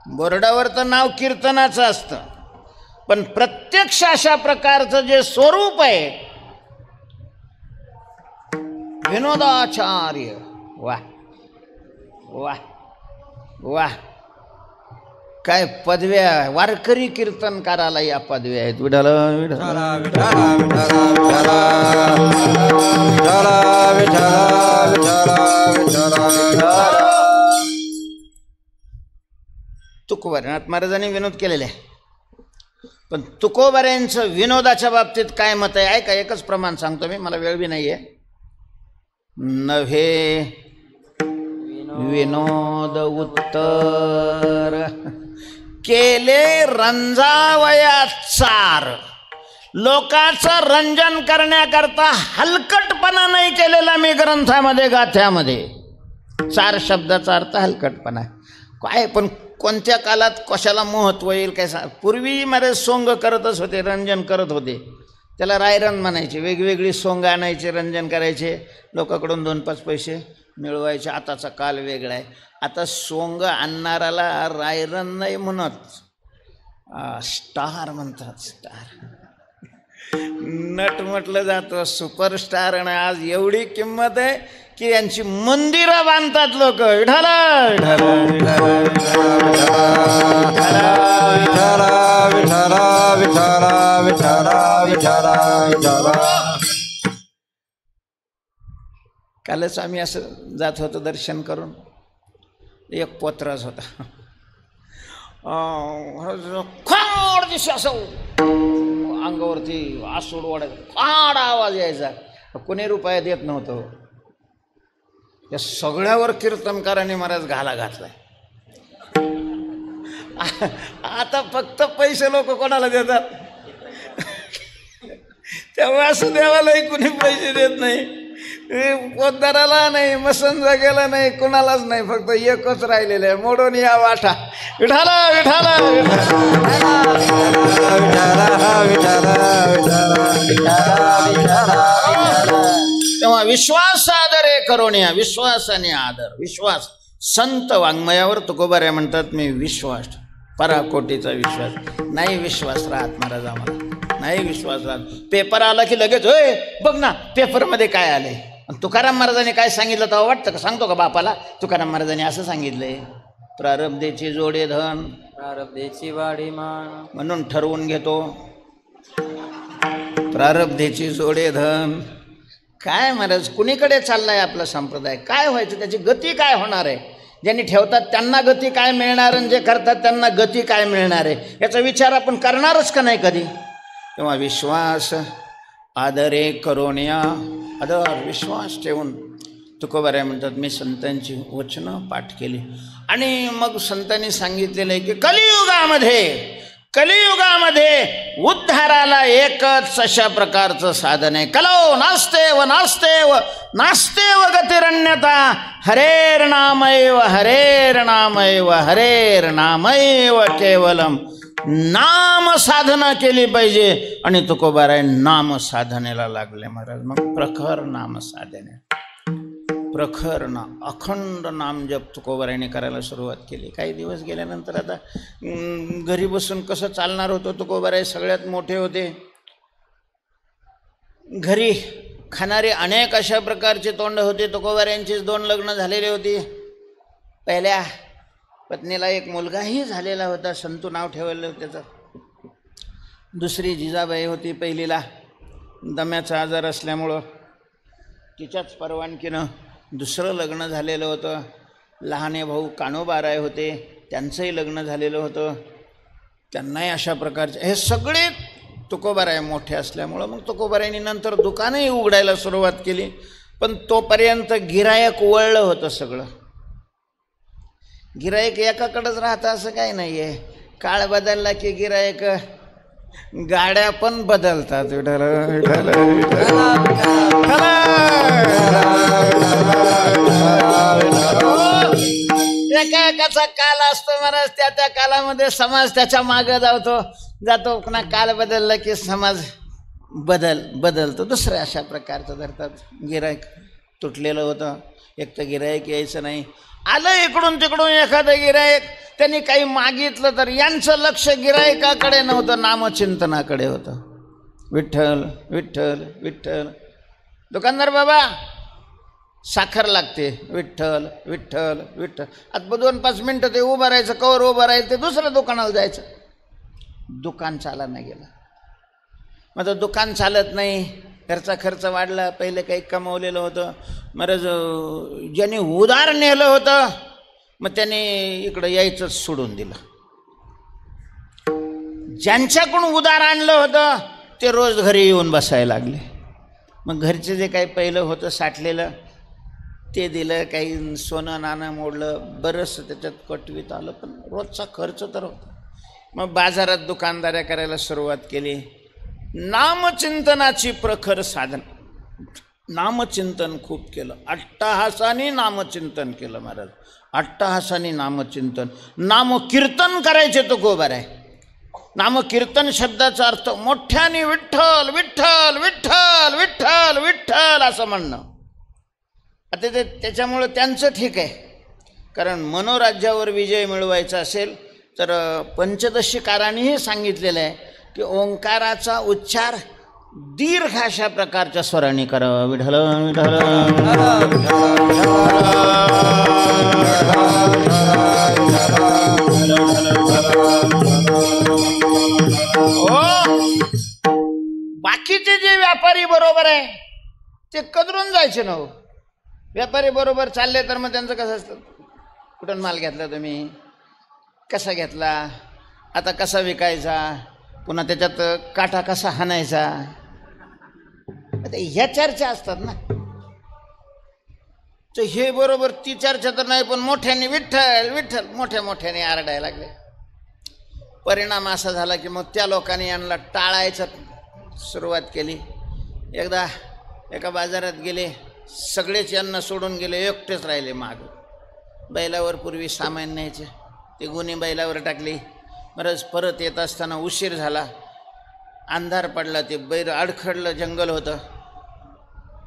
बोर्डावर तर नाव कीर्तनाचं असतं, पण प्रत्यक्ष अशा प्रकारचं जे स्वरूप आहे विनोदाचार्य. वाह वाह वाह, काय पदव्या वारकरी कीर्तनकाराला या पदव्या आहेत. विठ्ठल तुकोबारायनाथ महाराजांनी विनोद केलेले आहे, पण तुकोबाऱ्यांचं विनोदाच्या बाबतीत काय मत आहे ऐका. एकच प्रमाण सांगतो मी, मला वेळ बी नाही आहे. नव्हे विनोद उत्तर केले रंजावया चार. लोकांचं रंजन करण्याकरता हलकटपणा नाही केलेला मी ग्रंथामध्ये गाथ्यामध्ये. चार शब्दाचा अर्थ हलकटपणा काय, पण कोणत्या काळात कशाला महत्त्व येईल काय पूर्वी मला सोंग करतच होते, रंजन करत होते, त्याला रायरन म्हणायचे. वेगवेगळी सोंग आणायचे, रंजन करायचे, लोकांकडून 2-5 पैसे मिळवायचे. आताचा काल वेगळा आहे. आता सोंग आणणाराला रायरन नाही म्हणत, स्टार म्हणतात. स्टार नट म्हटलं जातं, सुपरस्टार. आणि आज एवढी किंमत आहे की यांची मंदिरं बांधतात लोक. कालच आम्ही असं जात होतो दर्शन करून, एक पोत्राच होता, खाड दिसे असं अंगावरती आसूड वाढायचा, फाड आवाज यायचा, कोणी रुपया देत नव्हतं. या सगळ्यावर कीर्तनकारांनी महाराज घाला घातलाय. आता फक्त पैसे लोक कोणाला देतात, तेव्हा असं देवालाही कुणी पैसे देत नाही, पोतदाराला नाही, मसन जागेला नाही, कुणालाच नाही. फक्त एकच राहिलेलं आहे, मोडून या वाटा. विठाला विठाला तेव्हा विश्वास आदरे करोनिया, विश्वासाने आदर. विश्वास संत वाङ्मयावर तुकोबाऱ्या म्हणतात मी विश्वास, पराकोटीचा विश्वास. नाही विश्वास राहत महाराज आम्हाला, नाही विश्वास राहत. पेपर आला की लगेच होय बघ ना पेपरमध्ये काय आले. तुकाराम महाराजांनी काय सांगितलं तेव्हा वाटतं का, सांगतो का बापाला. तुकाराम महाराजांनी असं सांगितलंय, प्रारब्धेची जोडे धन प्रारब्धेची वाढी मान. म्हणून ठरवून घेतो प्रारब्धेची जोडे धन. काय महाराज कुणीकडे चाललाय आपला संप्रदाय, काय व्हायचं, त्याची गती काय होणार आहे. ज्यांनी ठेवतात त्यांना गती काय मिळणार आणि जे करतात त्यांना गती काय मिळणार आहे, याचा विचार आपण करणारच का नाही कधी. तेव्हा विश्वास आदरे करोनिया, आदर विश्वास ठेवून तुकोबाऱ्या म्हणतात मी संतांची वचनं पाठ केली. आणि मग संतांनी सांगितलेलं आहे की कलियुगामध्ये उद्धाराला एकच अशा प्रकारचं साधन आहे. कलो नास्तेव नास्तेव नास्तेव गतिरण्यता हरेर्नामैव हरेर्नामैव हरेर्नामैव केवलम. नाम साधना केली पाहिजे. आणि तुकोबाराय नाम साधनेला लागले महाराज. मग प्रखर नाम साधने, प्रखर नाम, अखंड नाम जप तुकोबारायने करायला सुरुवात केली. काही दिवस गेल्यानंतर आता घरी बसून कसं चालणार होतं. तुकोबाराय सगळ्यात मोठे होते, घरी खाणारे अनेक अशा प्रकारचे तोंड होते. तुकोबारायांचीच 2 लग्न झालेली होती. पहिल्या पत्नीला एक मुलगाही झालेला होता, संतू नाव ठेवलं त्याचं. दुसरी जिजाबाई होती, पहिलीला दम्याचा आजार असल्यामुळं तिच्याच परवानगीनं दुसरं लग्न झालेलं होतं. लहाने भाऊ कान्होबाराय होते, त्यांचंही लग्न झालेलं होतं. त्यांनाही अशा प्रकारचे हे सगळे तुकोबाराय मोठे असल्यामुळं मग तुकोबारायांनी नंतर दुकानही उघडायला सुरुवात केली. पण तोपर्यंत गिरायक वळलं होतं सगळं. गिरायक एकाकडेच राहतं असं काही नाही आहे. काळ बदलला की गिरायक गाड्या पण बदलतात. एका एकाचा काल असतो महाराज. त्या कालामध्ये समाज त्याच्या मागे धावतो. जातो पुन्हा काल बदलला की समाज बदलतो. दुसऱ्या अशा प्रकारचं धरतात. गिरायक तुटलेलं होतं, एक तर गिरायक यायचं नाही. आलं इकडून तिकडून एखादं गिरायक, त्यांनी काही मागितलं तर यांचं लक्ष गिरायकाकडे नव्हतं, नामचिंतनाकडे होतं. विठ्ठल विठ्ठल विठ्ठल. दुकानदार बाबा साखर लागते, विठ्ठल विठ्ठल विठ्ठल. आता 2-5 मिनटं ते उभं राहायचं, कवर उभं राहायचं, ते दुसऱ्या दुकानाला जायचं. दुकान चालत नाही गेलं. मग तर दुकान चालत नाही, घरचा खर्च वाढला. पहिले काही कमवलेलं होतं, मग ज्याने उधार नेलं होतं मग त्याने इकडं यायचंच सोडून दिलं. ज्यांच्याकडून उधार आणलं होतं ते रोज घरी येऊन बसायला लागले. मग घरचे जे काही पहिलं होतं साठलेलं ते दिलं, काही सोनं नाणं मोडलं, बरंचसं त्याच्यात कटवीत आलं, पण रोजचा खर्च तर होता. मग बाजारात दुकानदाऱ्या करायला सुरुवात केली. नामचिंतनाची प्रखर साधन, नामचिंतन खूप केलं. अट्टहासाने नामचिंतन केलं महाराज, अट्टहासाने नामचिंतन. नामकीर्तन करायचे तो गोबर आहे. नामकीर्तन शब्दाचा अर्थ मोठ्याने विठ्ठल विठ्ठल विठ्ठल विठ्ठल विठ्ठल असं म्हणणं. आता ते त्याच्यामुळं त्यांचं ठीक आहे, कारण मनोराज्यावर विजय मिळवायचा असेल तर पंचदशीकारांनीही सांगितलेलं आहे की ओंकाराचा उच्चार दीर्घ अशा प्रकारच्या स्वरांनी करावा. विठ्ठल विठ्ठल बाकीचे जे व्यापारी बरोबर आहे ते कदरून जायचे ना. व्यापारी बरोबर चालले तर मग त्यांचं कसं असतं, कुठून माल घेतला तुम्ही, कसा घेतला, आता कसा विकायचा, पुन्हा त्याच्यात काटा कसा हाणायचा, आता ह्या चर्चा असतात ना. तर हे बरोबर ती चर्चा तर नाही, पण मोठ्याने विठ्ठल विठ्ठल मोठ्या मोठ्याने आरडायला लागले. परिणाम असा झाला की मग त्या लोकांनी यांना टाळायचं सुरुवात केली. एकदा एका बाजारात गेले, सगळेच यांना सोडून गेले, एकटेच राहिले माग. बैलावर पूर्वी सामान न्यायचे, ते गुन्हे बैलावर टाकली. बरंच परत येत असताना उशीर झाला, अंधार पडला, ते बैल अडखळलं, जंगल होतं,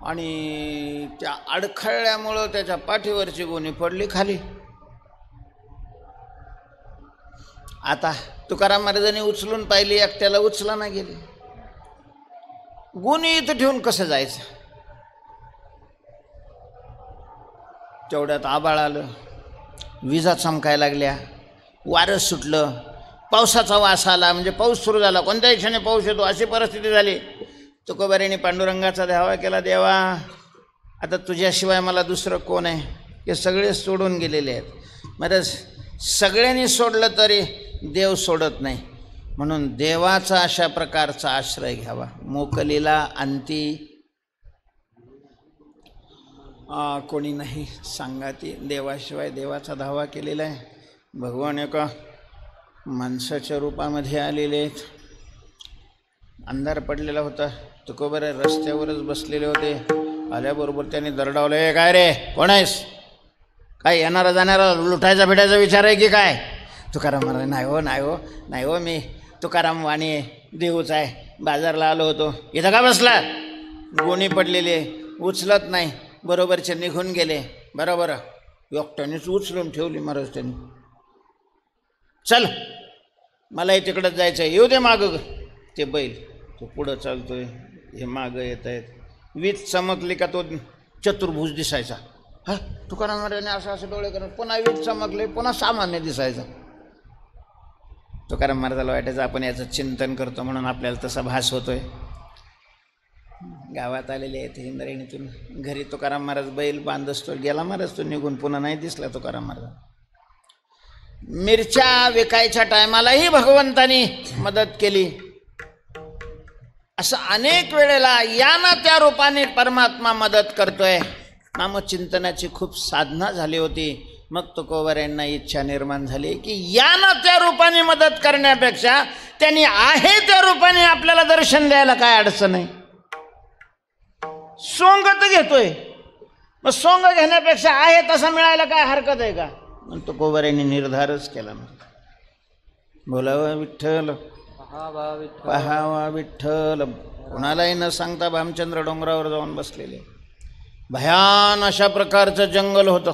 आणि त्या अडखळल्यामुळं त्याच्या पाठीवरची गोणी पडली खाली. आता तुकाराम महाराजांनी उचलून पाहिली, एकट्याला उचला ना गेली. गोणी इथं ठेवून कसं जायचं. तेवढ्यात आभाळ आलं, विजा चमकायला लागल्या, वारं सुटलं, पावसाचा वास आला, म्हणजे पाऊस सुरू झाला. कोणत्याही क्षणी पाऊस येतो अशी परिस्थिती झाली. तुकोबाऱ्यांनी पांडुरंगाचा धावा केला, देवा आता तुझ्याशिवाय मला दुसरं कोण आहे. हे सगळे सोडून गेलेले आहेत. महाराज सगळ्यांनी सोडलं तरी देव सोडत नाही, म्हणून देवाचा अशा प्रकारचा आश्रय घ्यावा. मोकलीला अंती कोणी नाही सांगाती. देवाशिवाय देवाचा धावा केलेला आहे. भगवान एका माणसाच्या रूपामध्ये आलेले आहेत. अंधार पडलेला होता, तुकोबारे रस्त्यावरच बसलेले होते. आल्याबरोबर त्यांनी दरडावलं, हे काय रे, कोण आहेस, काय येणारा जाणारा लुटायचा भेटायचा विचार आहे की काय. तुकाराम महाराज, नाही हो नाही हो नाही हो, मी तुकाराम वाणी देऊच आहे, बाजारला आलो होतो. इथं का बसला, गोणी पडलेली आहे, उचलत नाही. बरोबरचे निघून गेले. बरोबर एकट्यानेच उचलून ठेवली महाराज त्यांनी. चल मलाही तिकडंच जायचं आहे, येऊ दे मागं. ते बैल तो पुढं चालतोय, हे मागं येत आहेत. वीज चमकली का तो चतुर्भुज दिसायचा. हा तुकाराम महाराजांनी असं असं डोळे करून पुन्हा वीज चमकले, पुन्हा सामान्य दिसायचा. तुकाराम महाराजाला वाटायचं आपण याचं चिंतन करतो म्हणून आपल्याला तसा भास होतोय. गावात आलेले आहेत इंद्रायणीतून घरी. तुकाराम महाराज बैल बांधतो, गेला महाराज तो निघून, पुन्हा नाही दिसला तुकाराम महाराज. मिरच्या विकायच्या टायमालाही भगवंतानी मदत केली. असं अनेक वेळेला या ना त्या रूपाने परमात्मा मदत करतोय. नामचिंतनाची खूप साधना झाली होती. मग तुकोबाऱ्यांना इच्छा निर्माण झाली की या ना त्या रूपाने मदत करण्यापेक्षा त्यांनी आहे त्या रूपाने आपल्याला दर्शन द्यायला काय अडचण आहे. सोंग तर घेतोय, मग सोंग घेण्यापेक्षा आहे तसा मिळायला काय हरकत आहे का. म्हणून तुकोबाऱ्यांनी निर्धारच केला, बोलावं विठ्ठल पाहावा विठ्ठल. कोणालाही न सांगता भामचंद्र डोंगरावर जाऊन बसलेले. भयान अशा प्रकारचं जंगल होतं.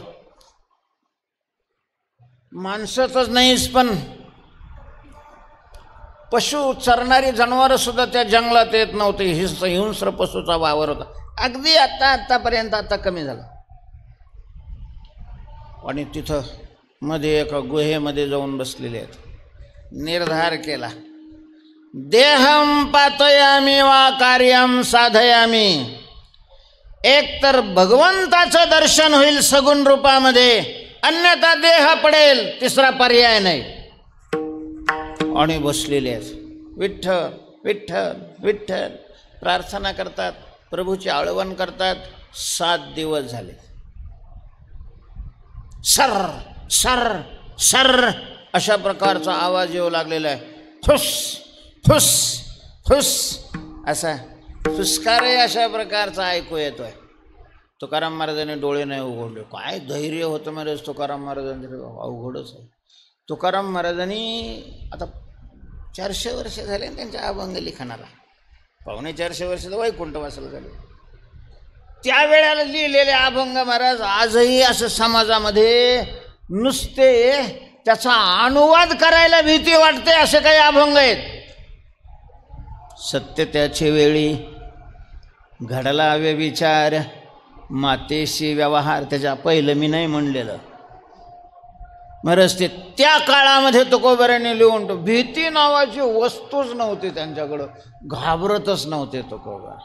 माणसातच नाहीच पण पशु चरणारी जनावरं सुद्धा त्या जंगलात येत नव्हते. हिंस्र पशुचा वावर होता. अगदी आतापर्यंत आता कमी झाला. आणि तिथं मध्ये एका गुहेमध्ये जाऊन बसलेले आहेत. निर्धार केला, देहम पातयामी वा कार्यम साधयामी. एक तर भगवंताचं दर्शन होईल सगुण रूपामध्ये, अन्यथा देह पडेल, तिसरा पर्याय नाही. आणि बसलेले आहेत. विठ्ठल विठ्ठल विठ्ठल प्रार्थना करतात, प्रभूची आळवण करतात. 7 दिवस झाले. सर सर सर अशा प्रकारचा आवाज येऊ लागलेला आहे. फुस फुस फुस असा फुसकारे अशा प्रकारचा ऐकू येतोय. तुकाराम महाराजांनी डोळे नाही उघडले. काय धैर्य होतं महाराज तुकाराम महाराजांचं. अवघडच आहे. तुकाराम महाराजांनी आता 400 वर्ष झाले त्यांच्या अभंग लिखाणाला. 450 वर्ष तर वैकुंठवासाला झाले. त्यावेळेला लिहिलेले अभंग महाराज आजही असं समाजामध्ये नुसते त्याचा अनुवाद करायला भीती वाटते असे काही अभंग आहेत. सत्य त्याचे वेळी घडला व्यभिचार मातेशी व्यवहार. त्याच्या पहिलं मी नाही म्हणलेलं महाराज. ते त्या काळामध्ये तुकोबारांनी लिहून भीती नावाची वस्तूच नव्हती त्यांच्याकडं. घाबरतच नव्हते तुकोबा.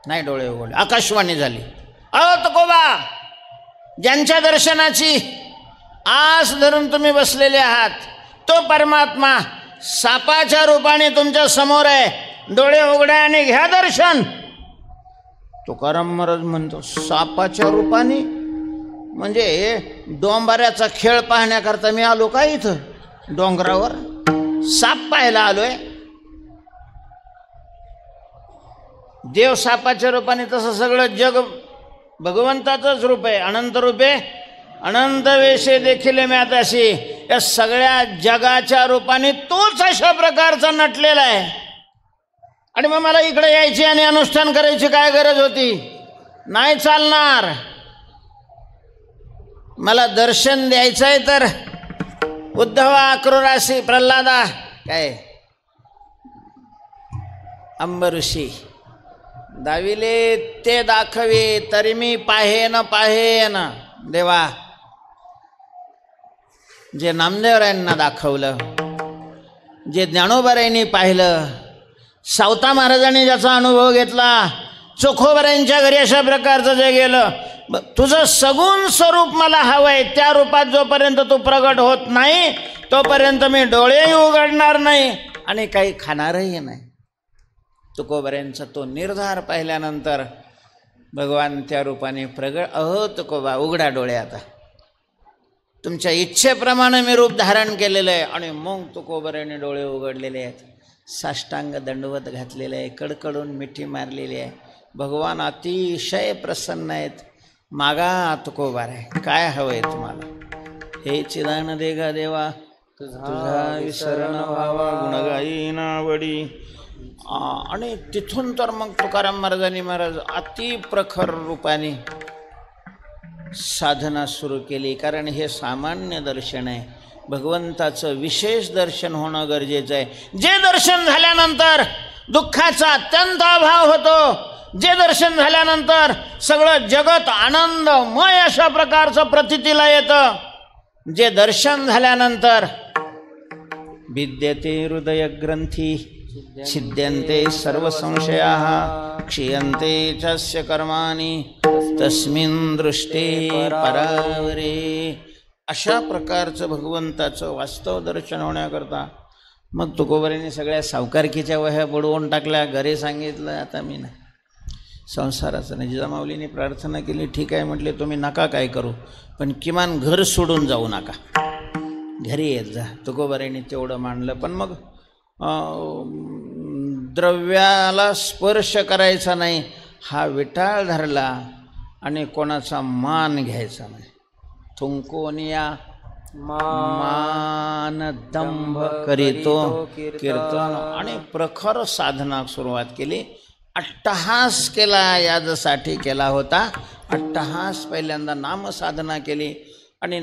नाही डोळे उघडले. आकाशवाणी झाली, अहो तुकोबा, ज्यांच्या दर्शनाची आस धरून तुम्ही बसलेले आहात तो परमात्मा सापाच्या रूपाने तुमच्या समोर आहे. डोळे उघडा आणि घ्या दर्शन. तुकाराम महाराज म्हणतो सापाच्या रूपाने म्हणजे डोंबाऱ्याचा खेळ पाहण्याकरता मी आलो का इथं डोंगरावर? साप पाहायला आलोय? देव सापाच्या रूपाने, तसं सगळं जग भगवंताचंच रूप आहे. अनंत रूपे अनंत वेशे देखील म्याताशी. या सगळ्या जगाच्या रूपाने तोच अशा प्रकारचा नटलेला आहे. आणि मग मला इकडे यायची आणि अनुष्ठान करायची काय गरज होती? नाही चालणार. मला दर्शन द्यायचं आहे तर उद्धवा क्रूरासी प्रल्हादा काय अंबऋषी दाविले ते दाखवे तरी मी पाहेन पाहेन. देवा, जे नामदेवरायांना दाखवलं, जे ज्ञानोबारायांनी पाहिलं, सावता महाराजांनी ज्याचा अनुभव घेतला, चोखोबारायांच्या घरी अशा प्रकारचं जे गेलं, तुझं सगुण स्वरूप मला हवंय. त्या रूपात जोपर्यंत तू प्रगट होत नाही तोपर्यंत मी डोळेही उघडणार नाही आणि काही खाणारही नाही. तुकोबारायांचा तो निर्धार पाहिल्यानंतर भगवान त्या रूपाने प्रगट. अहो तुकोबा, उघडा डोळे आता. तुमच्या इच्छेप्रमाणे मी रूप धारण केलेलं आहे. आणि मग तुकोबारायांनी डोळे उघडलेले आहेत. साष्टांग दंडवत घातलेलं आहे. कडकडून मिठी मारलेली आहे. भगवान अतिशय प्रसन्न आहेत. मागा तुकोबाराय, काय हवंय तुम्हाला? हे चिदान देगा देवा, तुझा विसरण व्हावा गुणगायी नावडी. आणि तिथून तर मग तुकाराम महाराजांनी महाराज अति प्रखर रूपाने साधना सुरू केली. कारण हे सामान्य दर्शन आहे. भगवंताचं विशेष दर्शन होणं गरजेचं आहे. जे दर्शन झाल्यानंतर दुःखाचा अत्यंत अभाव होतो, जे दर्शन झाल्यानंतर सगळं जगत आनंदमय अशा प्रकारचं प्रतीतीला येतं, जे दर्शन झाल्यानंतर विद्यते हृदय ग्रंथी छिद्यन्ते सर्व संशयाः क्षीयन्ते चस्य कर्माणि तस्मिन् दृष्टे परावरे. अशा प्रकारचं भगवंताचं वास्तव दर्शन होण्याकरता मग तुकोबारांनी सगळ्या सावकारकीच्या वह्या बुडवून टाकल्या. घरी सांगितलं आता मी नाही, संसाराचं नाही. जिजामाऊलीने प्रार्थना केली, ठीक आहे म्हटले, तुम्ही नका काय करू, पण किमान घर सोडून जाऊ नका, घरी येत जा. तुकोबारांनी तेवढं मानलं. पण मग द्रव्याला स्पर्श करायचा नाही हा विटाळ धरला आणि कोणाचा मान घ्यायचा नाही. थुंकोनिया मान दंभ करीतो कीर्तन आणि प्रखर साधना सुरुवात केली. अट्टहास केला, याजसाठी केला होता अट्टहास. पहिल्यांदा नामसाधना केली आणि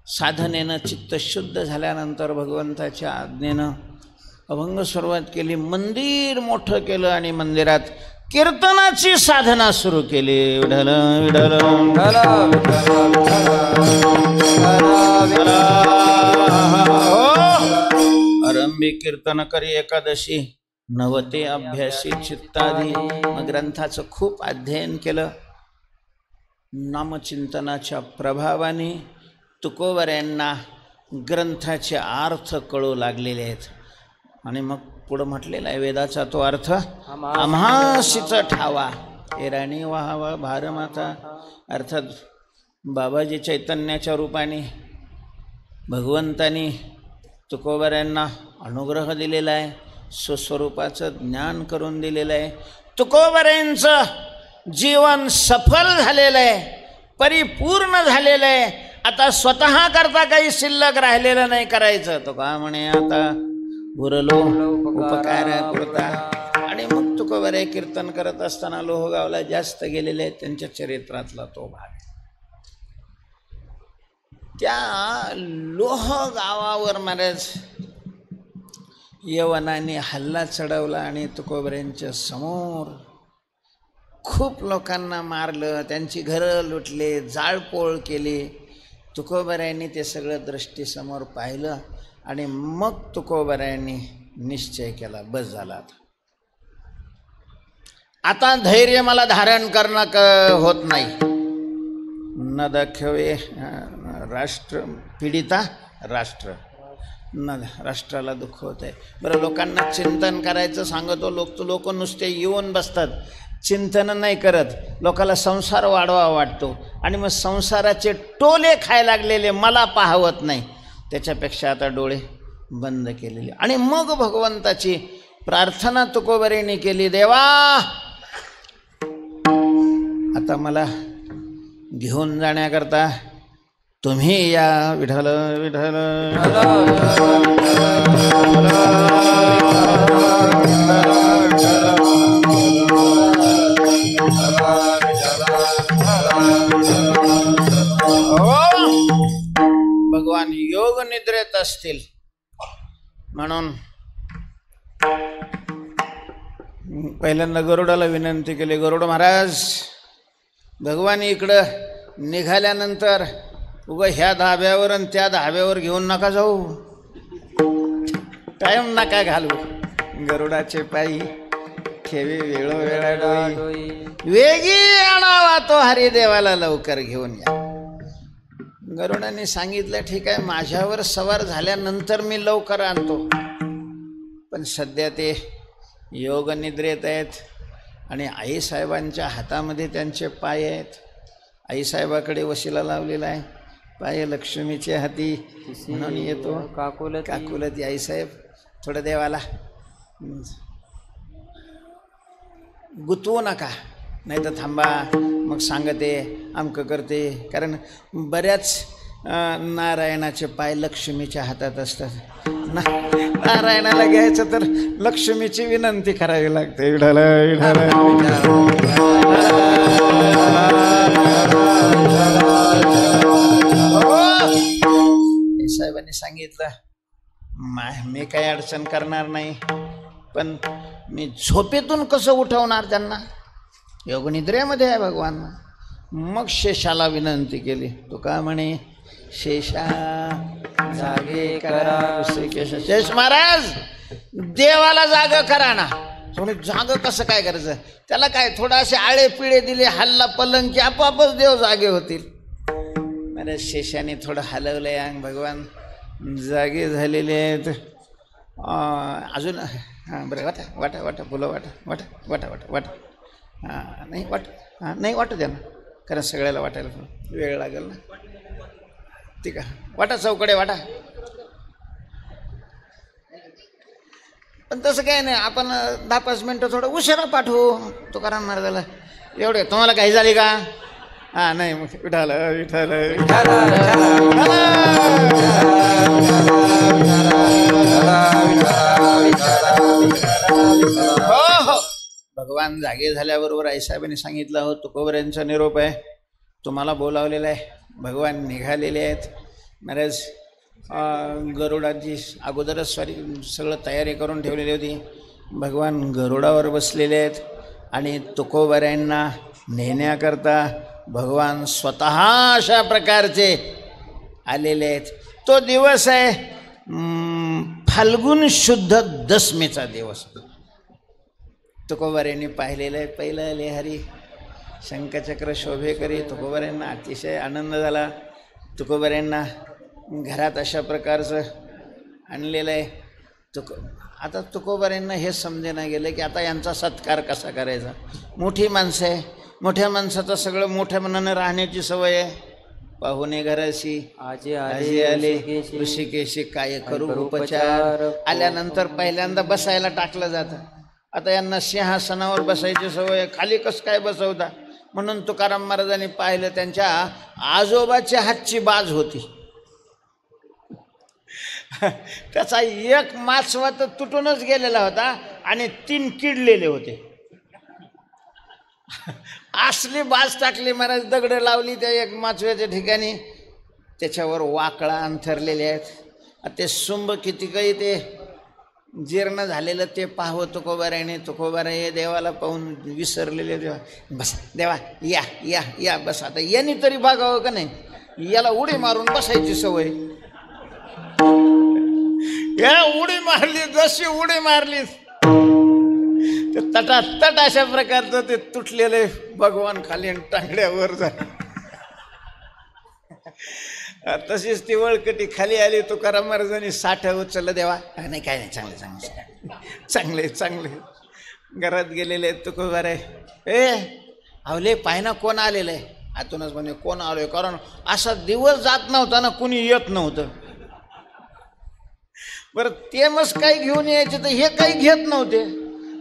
साधनेनं चित्त शुद्ध झाल्यानंतर भगवंताच्या आज्ञेनं अभंग सुरुवात केली. मंदिर मोठं केलं आणि मंदिरात कीर्तनाची साधना सुरू केली. विठ्ठल विठ्ठल आरंभी कीर्तन करी एकादशी नवते अभ्यासी चित्तादी. ग्रंथाचं खूप अध्ययन केलं. नामचिंतनाच्या प्रभावाने तुकोबऱ्यांना ग्रंथाचे अर्थ कळू लागलेले आहेत. आणि मग पुढं म्हटलेला आहे वेदाचा तो अर्थ आम्हासीच ठावा एराणी व्हावा भारमाता. अर्थात बाबाजी चैतन्याच्या रूपाने भगवंतानी तुकोबऱ्यांना अनुग्रह दिलेला आहे, स्वस्वरूपाचं ज्ञान करून दिलेलं आहे. तुकोबऱ्यांचं जीवन सफल झालेलं आहे, परिपूर्ण झालेलं आहे. आता स्वतः करता काही शिल्लक राहिलेलं नाही करायचं. तो का म्हणे आता उरलो उपकार करता. आणि मग तुकोबरे कीर्तन करत असताना लोहगावला जास्त गेलेले आहेत. त्यांच्या चरित्रातला तो भाग. त्या लोहगावावर महाराज यवनाने हल्ला चढवला आणि तुकोबऱ्यांच्या समोर खूप लोकांना मारलं, त्यांची घरं लुटले, जाळपोळ केली. तुकोबऱ्यांनी ते सगळं दृष्टीसमोर पाहिलं आणि मग तुकोबऱ्यांनी निश्चय केला, बस झाला आता धैर्य मला धारण करणं होत नाही. न दाखवे राष्ट्र पीडिता राष्ट्र, न राष्ट्राला दुःख होत आहे. बरं, लोकांना चिंतन करायचं सांगतो. लोक नुसते येऊन बसतात, चिंतन नाही करत. लोकाला संसार वाढवा वाटतो आणि मग संसाराचे टोले खायला लागलेले मला पाहवत नाही. त्याच्यापेक्षा आता डोळे बंद केलेले. आणि मग भगवंताची प्रार्थना तुकोबरेने केली, देवा आता मला घेऊन जाण्याकरता तुम्ही या. विठ्ठल विठ्ठल भगवान योग निद्रेत असतील म्हणून पहिल्यांदा गरुडाला विनंती केली, गरुड महाराज भगवान इकडं निघाल्यानंतर उगा ह्या धाब्यावर आणि त्या धाब्यावर घेऊन नका जाऊ, टाइम नका घालू. गरुडाचे पायी ठेवी वेळोवेळा डोई, वेगी आणावा तो हरिदेवाला लवकर घेऊन या. गरुडाने सांगितलं ठीक आहे, माझ्यावर सवार झाल्यानंतर मी लवकर आणतो. पण सध्या ते योग निद्रेत आहेत आणि आईसाहेबांच्या हातामध्ये त्यांचे पाय आहेत. आईसाहेबाकडे वशिला लावलेला आहे, पाय लक्ष्मीचे हाती म्हणून येतो. काकुलती आईसाहेब थोडं देवाला गुतवू नका, नाही तर थांबा मग सांगते आमकं करते. कारण बऱ्याच नारायणाचे पाय लक्ष्मीच्या हातात असतात. नारायणाला घ्यायचं तर लक्ष्मीची विनंती करावी लागते. साहेबांनी सांगितलं मी काही अडचण करणार नाही, पण मी झोपेतून कसं उठवणार त्यांना, योगनिद्रेमध्ये आहे भगवान. मग शेषाला विनंती केली. तो का म्हणे, शेषा जागे करा शेष महाराज, देवाला जाग करा ना. थोडे जाग कसं काय करायचं, त्याला काय थोडासे आळे पिळे दिले, हल्ला पलंग की आपोआपच देव जागे होतील. अरे शेषाने थोडं हलवलंय अंग, भगवान जागे झालेले आहेत. अजून हां बरं वाटा वाटा वाटा फुलं वाटा वाटा वाटा वाटा वाटा हां नाही नाही वाटू द्या ना, कारण सगळ्याला वाटायला वेळ लागेल ना. ठीक आहे, वाटा चौकडे वाटा. पण तसं काय नाही, आपण 10-5 मिनटं थोडं उशिरा पाठवू तुकाराम महाराजाला. एवढे तुम्हाला काही झाली का, हा नाही मग विठाल विठाल हो हो भगवान जागे झाल्याबरोबर आईसाहेबांनी सांगितलं हो तुकोबऱ्यांचा निरोप आहे, तुम्हाला बोलावलेलं आहे. भगवान निघालेले आहेत. महाराज गरुडाची अगोदरच सगळं तयारी करून ठेवलेली होती. भगवान गरुडावर बसलेले आहेत आणि तुकोबऱ्यांना नेण्याकरता भगवान स्वतः अशा प्रकारचे आलेले आहेत. तो दिवस आहे फाल्गुन शुद्ध दशमीचा दिवस. तुकोबऱ्यांनी पाहिलेलं आहे. पहिलं लेहरी शंखचक्र शोभे करी. तुकोबऱ्यांना अतिशय आनंद झाला. तुकोबऱ्यांना घरात अशा प्रकारचं आणलेलं आहे. आता तुकोबऱ्यांना हे समजेना गेलं की आता यांचा सत्कार कसा करायचा. मोठी माणसं आहे, मोठ्या माणसाचं सगळं मोठ्या मनानं राहण्याची सवय आहे. पाहुणे घराशी आजी आले ऋषिकेशी काय करू उपचार. आल्यानंतर पहिल्यांदा बसायला टाकलं जातं. आता यांना सिंहासनावर बसायची सवय, खाली कसं काय बसवता. म्हणून तुकाराम महाराजांनी पाहिलं त्यांच्या आजोबाच्या हातची बाज होती. त्याचा एक माचवा तर तुटूनच गेलेला होता आणि 3 किडलेले होते. असली बाज टाकली महाराज. दगड लावली त्या एक माचव्याच्या ठिकाणी. त्याच्यावर वाकळा अंथरलेले आहेत. ते सुंब किती काही ते जीर्ण झालेलं ते पाहावं तुकोबाराने. तुकोबारा हे देवाला पाहून विसरलेले. देवा बस देवा या या या बस. आता यांनी तरी बघावं का नाही. याला उडी मारून बसायची सवय. या उडी मारली, जशी उडी मारली ते तटातट अशा प्रकारचं ते तुटलेले भगवान खाली टांगड्यावर झाले. तशीच ती वळकटी खाली आली. तुकाराम महाराजांनी 60 उचललं. देवा नाही काय नाही, चांगले चांगले चांगले चांगले. घरात गेलेले तुकोबार आहे. आवले पायना कोण आलेलं आहे. आतूनच म्हणे कोण आलोय. कारण असा दिवस जात नव्हता ना, कुणी येत नव्हतं. बरं ते मग काही घेऊन यायचे तर हे काही घेत नव्हते.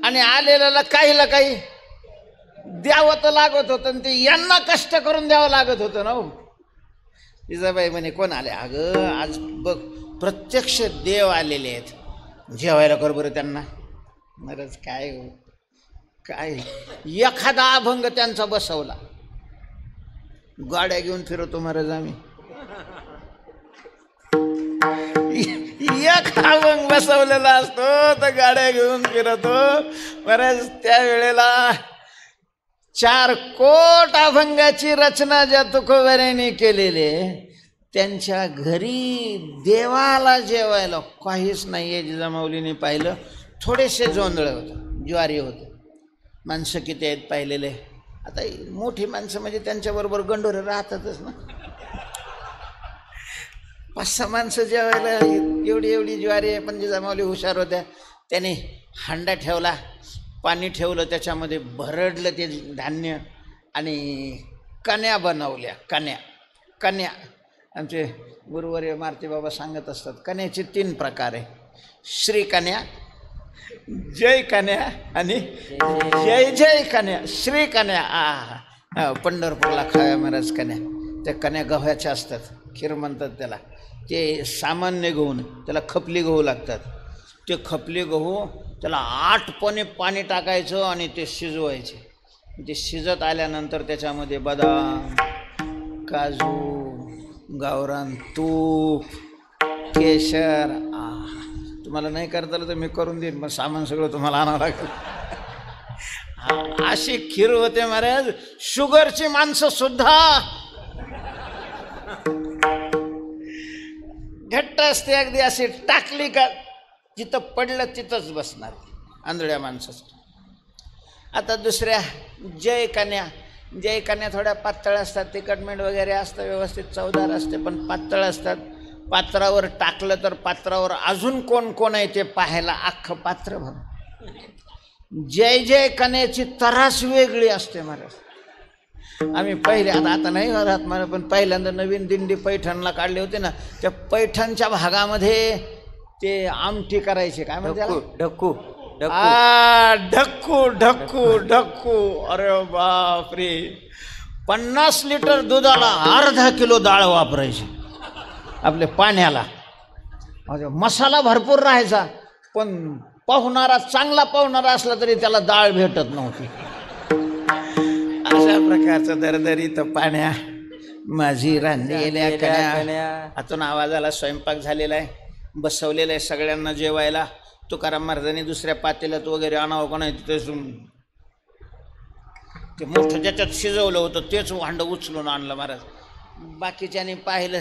आणि आलेल्याला काहीला काही द्यावं तर लागत होतं. आणि ते यांना कष्ट करून द्यावं लागत होतं ना. हो जिजाबाई म्हणे कोण आले. अगं आज बघ प्रत्यक्ष देव आलेले आहेत, जेवायला कर बरं त्यांना. महाराज काय हो काय. एखादा अभंग त्यांचा बसवला. गाड्या घेऊन फिरवतो महाराज आम्ही. एक अभंग बसवलेला असतो तर गाड्या घेऊन फिरतो महाराज. त्यावेळेला 4 कोट अभंगाची रचना ज्या तुकोबाऱ्यांनी केलेले, त्यांच्या घरी देवाला जेवायला काहीच नाही आहे. जिजामाऊलीने पाहिलं थोडेसे जोंधळे होते, ज्वारी होते. माणसं किती आहेत पाहिलेले. आता मोठी माणसं म्हणजे त्यांच्याबरोबर गंडोरे राहतातच ना. 5-6 माणसं जेवायला एवढी एवढी ज्वारी आहे. पण जिजामाऊली हुशार होत्या. त्याने हांडा ठेवला, पाणी ठेवलं, त्याच्यामध्ये भरडलं ते धान्य आणि कण्या बनवल्या. कण्या आमचे गुरुवर्य मारुती बाबा सांगत असतात. कण्याचे 3 प्रकार आहे. श्री कन्या, जय कन्या आणि जय जय कन्या. श्री कन्या पंढरपूरला खाव्या महाराज कन्या. त्या कन्या गव्हाच्या असतात, खीर म्हणतात त्याला. ते सामान्य गहू, त्याला खपली गहू लागतात. ते खपली गहू त्याला 8 पणे पाणी टाकायचं आणि ते शिजवायचे. ते शिजत आल्यानंतर त्याच्यामध्ये बदाम, काजू, गावरान तूप, केशर. तुम्हाला नाही करता आलं तर मी करून देईन, मग सामान सगळं तुम्हाला आणावं लागेल. अशी खीर होते महाराज. शुगरची माणसं सुद्धा घट्ट असते अगदी. अशी टाकली का जिथं पडलं तिथंच बसणार आंधळ्या माणसाचं. आता दुसऱ्या जय कन्या. जय कन्या थोड्या पातळ असतात. तिखटमीठ वगैरे असतं, व्यवस्थित चवदार असते, पण पातळ असतात. पात्रावर टाकलं तर पात्रावर अजून कोण कोण आहे ते पाहायला अख्खं पात्र भर. जय जय कन्याची तरास वेगळी असते महाराज. आम्ही पहिले आता नाही राहत मला, पण पहिल्यांदा नवीन दिंडी पैठणला काढले होते ना, त्या पैठणच्या भागामध्ये ते आमटी करायचे. काय म्हणते ढक्कू. ढक्कू ढक्कू ढक्कू. अरे बापरे. 50 लिटर दुधाला अर्धा किलो डाळ वापरायची आपल्या पाण्याला. मसाला भरपूर राहायचा, पण पाहुणारा चांगला पाहुणारा असला तरी त्याला डाळ भेटत नव्हती. अशा प्रकारचं दरदरीत पाण्या माझी रांधलेल्या कण्या. आतून आवाजाला स्वयंपाक झालेला आहे, बसवलेलं आहे सगळ्यांना जेवायला. तुकाराम महाराजांनी दुसऱ्या पातेल्यात वगैरे आणावं का नाही, ते मोठं ज्याच्यात शिजवलं होतं तेच भांडं उचलून आणलं महाराज. बाकीच्याने पाहिलं,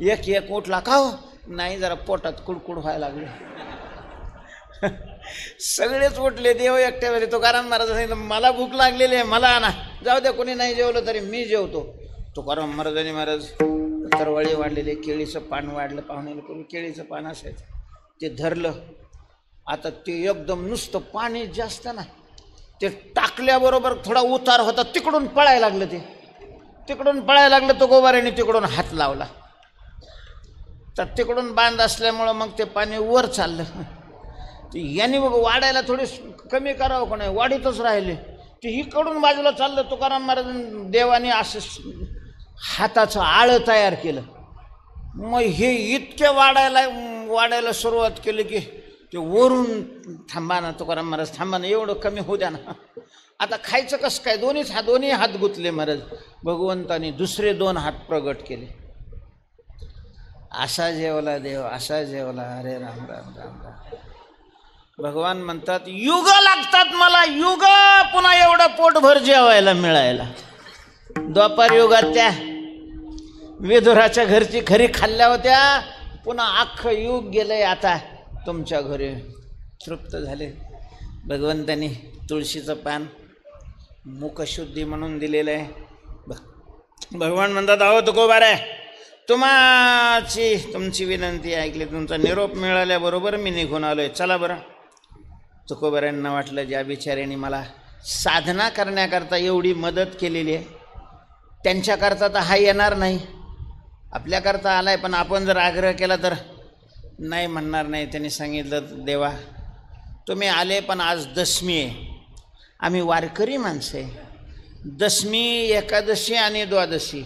एक एक उठला, का हो नाही जरा पोटात कुडकुड व्हायला लागले. सगळेच उठले, देव एकट्या वेळी. तुकाराम महाराज सांगितलं मला भूक लागलेली आहे, मला आणा. जाऊ द्या, कोणी नाही जेवलं तरी मी जेवतो. तुकाराम महाराजांनी महाराज तरवळी वाढलेले, केळीचं पान वाढलं. पाहुण्याला पूर्वी केळीचं पान असायचं, ते धरलं. आता ते एकदम नुसतं पाणी जास्त ना, ते टाकल्याबरोबर थोडा उतार होता, तिकडून पळायला लागलं. ते तिकडून पळायला लागलं, तो गोवाऱ्याने तिकडून हात लावला. तर तिकडून बांध असल्यामुळं मग ते पाणी वर चाललं. यांनी मग वाढायला थोडी कमी करावं का नाही, वाढीतच राहिले. ते इकडून बाजूला चाललं. तुकाराम महाराज देवाने असं हाताचं आळं तयार केलं. मग हे इतके वाढायला सुरुवात केली की ते वरून थांबा ना तुकाराम महाराज, थांबा ना, एवढं कमी होऊ द्या ना. आता खायचं कसं काय, दोन्ही हात गुंतले महाराज. भगवंतानी दुसरे 2 हात प्रगट केले. असा जेवला देव, असा जेवला. अरे राम राम राम राम. भगवान म्हणतात युग लागतात मला, युग पुन्हा एवढं पोटभर जेवायला मिळायला. द्वापार युगात त्या विदुराच्या घरची खरी खाल्ल्या होत्या, पुन्हा अख्खं युग गेलंय आता तुमच्या घरी. तृप्त झाले. भगवंतानी तुळशीचं पान मुखशुद्धी म्हणून दिलेलं आहे. भगवान म्हणतात अहो तुकोबारे, तुमची विनंती ऐकली, तुमचा निरोप मिळाल्याबरोबर मी निघून आलोय, चला बरं. तुकोबाऱ्यांना वाटलं ज्या बिचाऱ्यांनी मला साधना करण्याकरता एवढी मदत केलेली आहे, त्यांच्याकरता तर हा येणार नाही, आपल्याकरता आलाय, पण आपण जर आग्रह केला तर नाही म्हणणार नाही. त्यांनी सांगितलं देवा तुम्ही आले, पण आज दशमी आहे, आम्ही वारकरी माणसं आहे. दशमी, एकादशी आणि द्वादशी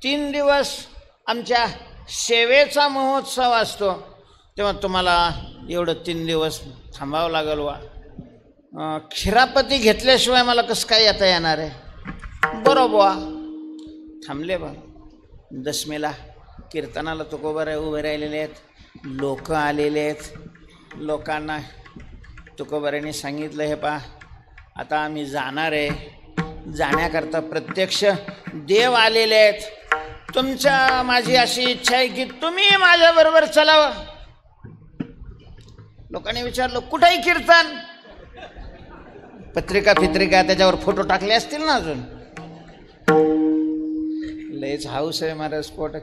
3 दिवस आमच्या सेवेचा महोत्सव असतो, तेव्हा तुम्हाला एवढं 3 दिवस थांबावं लागेल. खिरापती घेतल्याशिवाय मला कसं काय येता येणार आहे. बरोबर थांबले बा. दशमीला कीर्तनाला तुकोबारे उभे राहिलेले आहेत, लोक आलेले आहेत. लोकांना तुकोबाऱ्यांनी सांगितलं हे पा आता आम्ही जाणार आहे, जाण्याकरता प्रत्यक्ष देव आलेले आहेत. माझी अशी इच्छा आहे की तुम्ही माझ्याबरोबर चलावं. लोकांनी विचारलं कुठेही कीर्तन, पत्रिका त्याच्यावर फोटो टाकले असतील ना, अजून लयच हाऊस आहे महाराज. स्पोट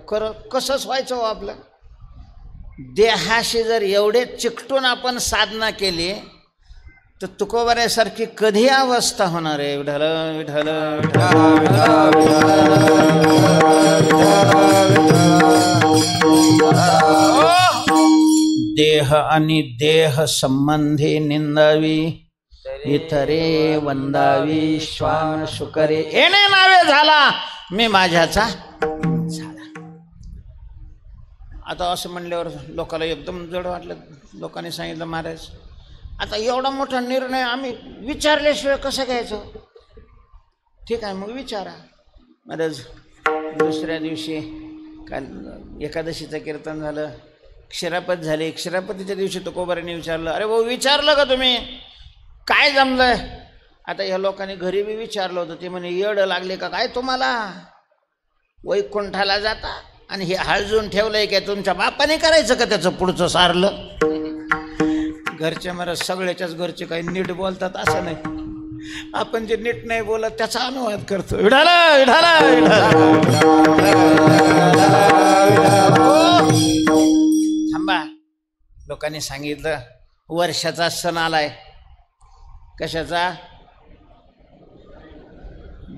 कसंच व्हायचं हो आपलं. देहाशी जर एवढे चिकटून आपण साधना केली तर तुकोबाऱ्यासारखी कधी अवस्था होणार आहे. विठ्ठल विठ्ठल देह आणि देह संबंधी निंदावी, इतरे वंदावी, श्वान शुकरे येणे नावे झाला मी माझ्याचा झाला. आता असं म्हणल्यावर लोकांना एकदम जड वाटलं. लोकांनी सांगितलं महाराज आता एवढा मोठा निर्णय आम्ही विचारल्याशिवाय कसं घ्यायचं. ठीक आहे मग विचारा. महाराज दुसऱ्या दिवशी काल एकादशीचं कीर्तन झालं, क्षीरापत झाली. क्षीरापतीच्या दिवशी तुकोबाऱ्यांनी विचारलं अरे भाऊ विचारलं का तुम्ही काय जमलंय. आता ह्या लोकांनी घरी बी विचारलं होतं. ते म्हणे येड लागले का काय तुम्हाला, वैकुंठाला जाता आणि हे हळजून ठेवलंय काय, तुमच्या बापाने करायचं का त्याचं पुढचं सारलं. घरचे महाराज सगळ्याच्याच घरचे काही नीट बोलतात असं नाही, आपण जे नीट नाही बोलत त्याचा अनुवाद करतो. विढाला विढाला थांबा. लोकांनी सांगितलं वर्षाचा सण आलाय. कशाचा,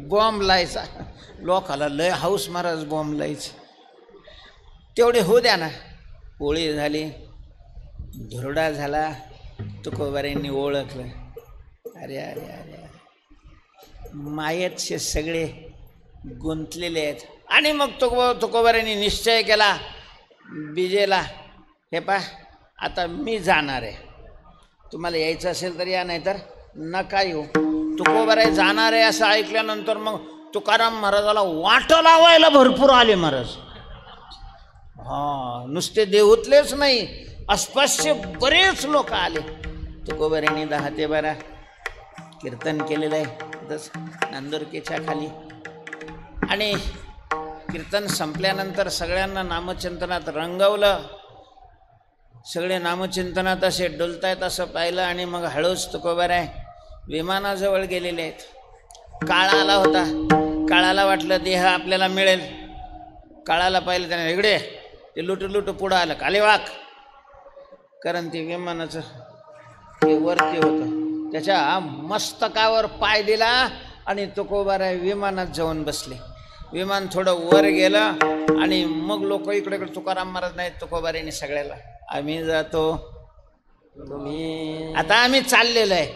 बॉम्ब लायचा. लोकाला लय हाऊस महाराज बॉम्ब लायचं. तेवढे होऊ द्या ना. होळी झाली, धुरडा झाला, तुकोबाऱ्यांनी ओळखलं. अरे अरे अरे मायेतचे सगळे गुंतलेले आहेत. आणि मग तुकोबारांनी निश्चय केला विजेला, हे पा आता मी जाणार आहे, तुम्हाला यायचं असेल तर या, नाही तर नका येऊ. तुकोबाराय जाणार आहे असं ऐकल्यानंतर मग तुकाराम महाराजाला वाट लावायला भरपूर आले महाराज. हां, नुसते देहूतलेच नाही, आसपासचे बरेच लोक आले. तुकोबारांनी 10 ते 12 कीर्तन केलेलं आहे तसं नांदुरकीच्या खाली. आणि कीर्तन संपल्यानंतर सगळ्यांना नामचिंतनात रंगवलं. सगळे नामचिंतनात असे डुलतायत असं पाहिलं. आणि मग हळूच तुकोबाराय विमानाजवळ गेलेले आहेत. काळा आला होता. काळाला वाटलं देह आपल्याला मिळेल. काळाला पाहिलं त्याने, इकडे ते लुटू पुढं आलं कालेवाक. कारण ते विमानाचं ते वरती होतं. त्याच्या मस्तकावर पाय दिला आणि तुकोबाराय विमानात जाऊन बसले. विमान थोडं वर गेलं आणि मग लोक इकडे तुकाराम महाराज नाहीत. तुकोबारायने सगळ्याला, आम्ही जातो, आता आम्ही चाललेलो आहे,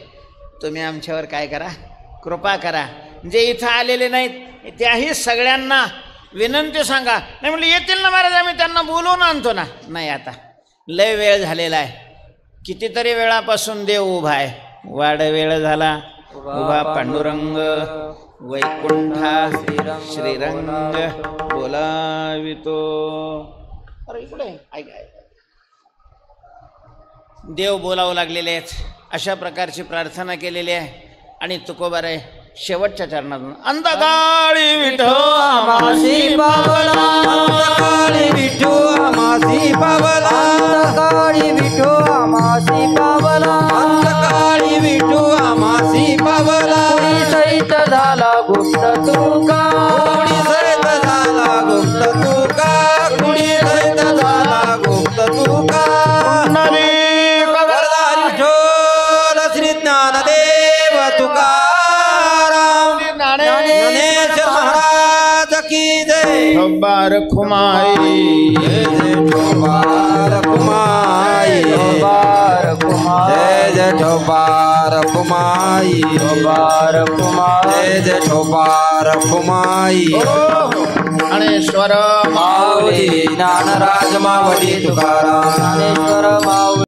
तुम्ही आमच्यावर काय करा, कृपा करा. जे इथं आलेले नाहीत त्याही सगळ्यांना विनंती सांगा. नाही म्हणलं येतील ना महाराज, आम्ही त्यांना बोलवून आणतो ना. नाही, आता लय वेळ झालेला आहे. कितीतरी वेळापासून देव उभा आहे. वाढ वेळ झाला. उभा पांडुरंग वैकुंठा श्रीरंग बोलावितो. अरे इकडे ऐक, देव बोलावं लागलेले आहेत. अशा प्रकारची प्रार्थना केलेली आहे. आणि तुकोबाराय शेवटच्या चरणातून अंधकाळी विठो आमासी पावला, अंधकाळी विठू आमासी पावला, अंधकाळी विठो आमासी पावला, अंधकाळी विठू आमासी पावला. कुणी सहित झाला गुप्त तुका, कुणी सहित झाला गुप्त तुका, कुणी सहित झाला गुप्त तुका. वरदारी विठ्ठल श्री ज्ञानदेव तुकाराम ज्ञानेश्वर महाराज की जय. ठोबार खुमाई, जय जय ठोबार कुमाई, ठोबार कुमार, जय जय ठोबार कुमाई, ठोबार कुमार, जय जय ठोबार कुमाई. ज्ञानेश्वर माऊली ज्ञानराज मावली तुकाराम, ज्ञानेश्वर माऊली.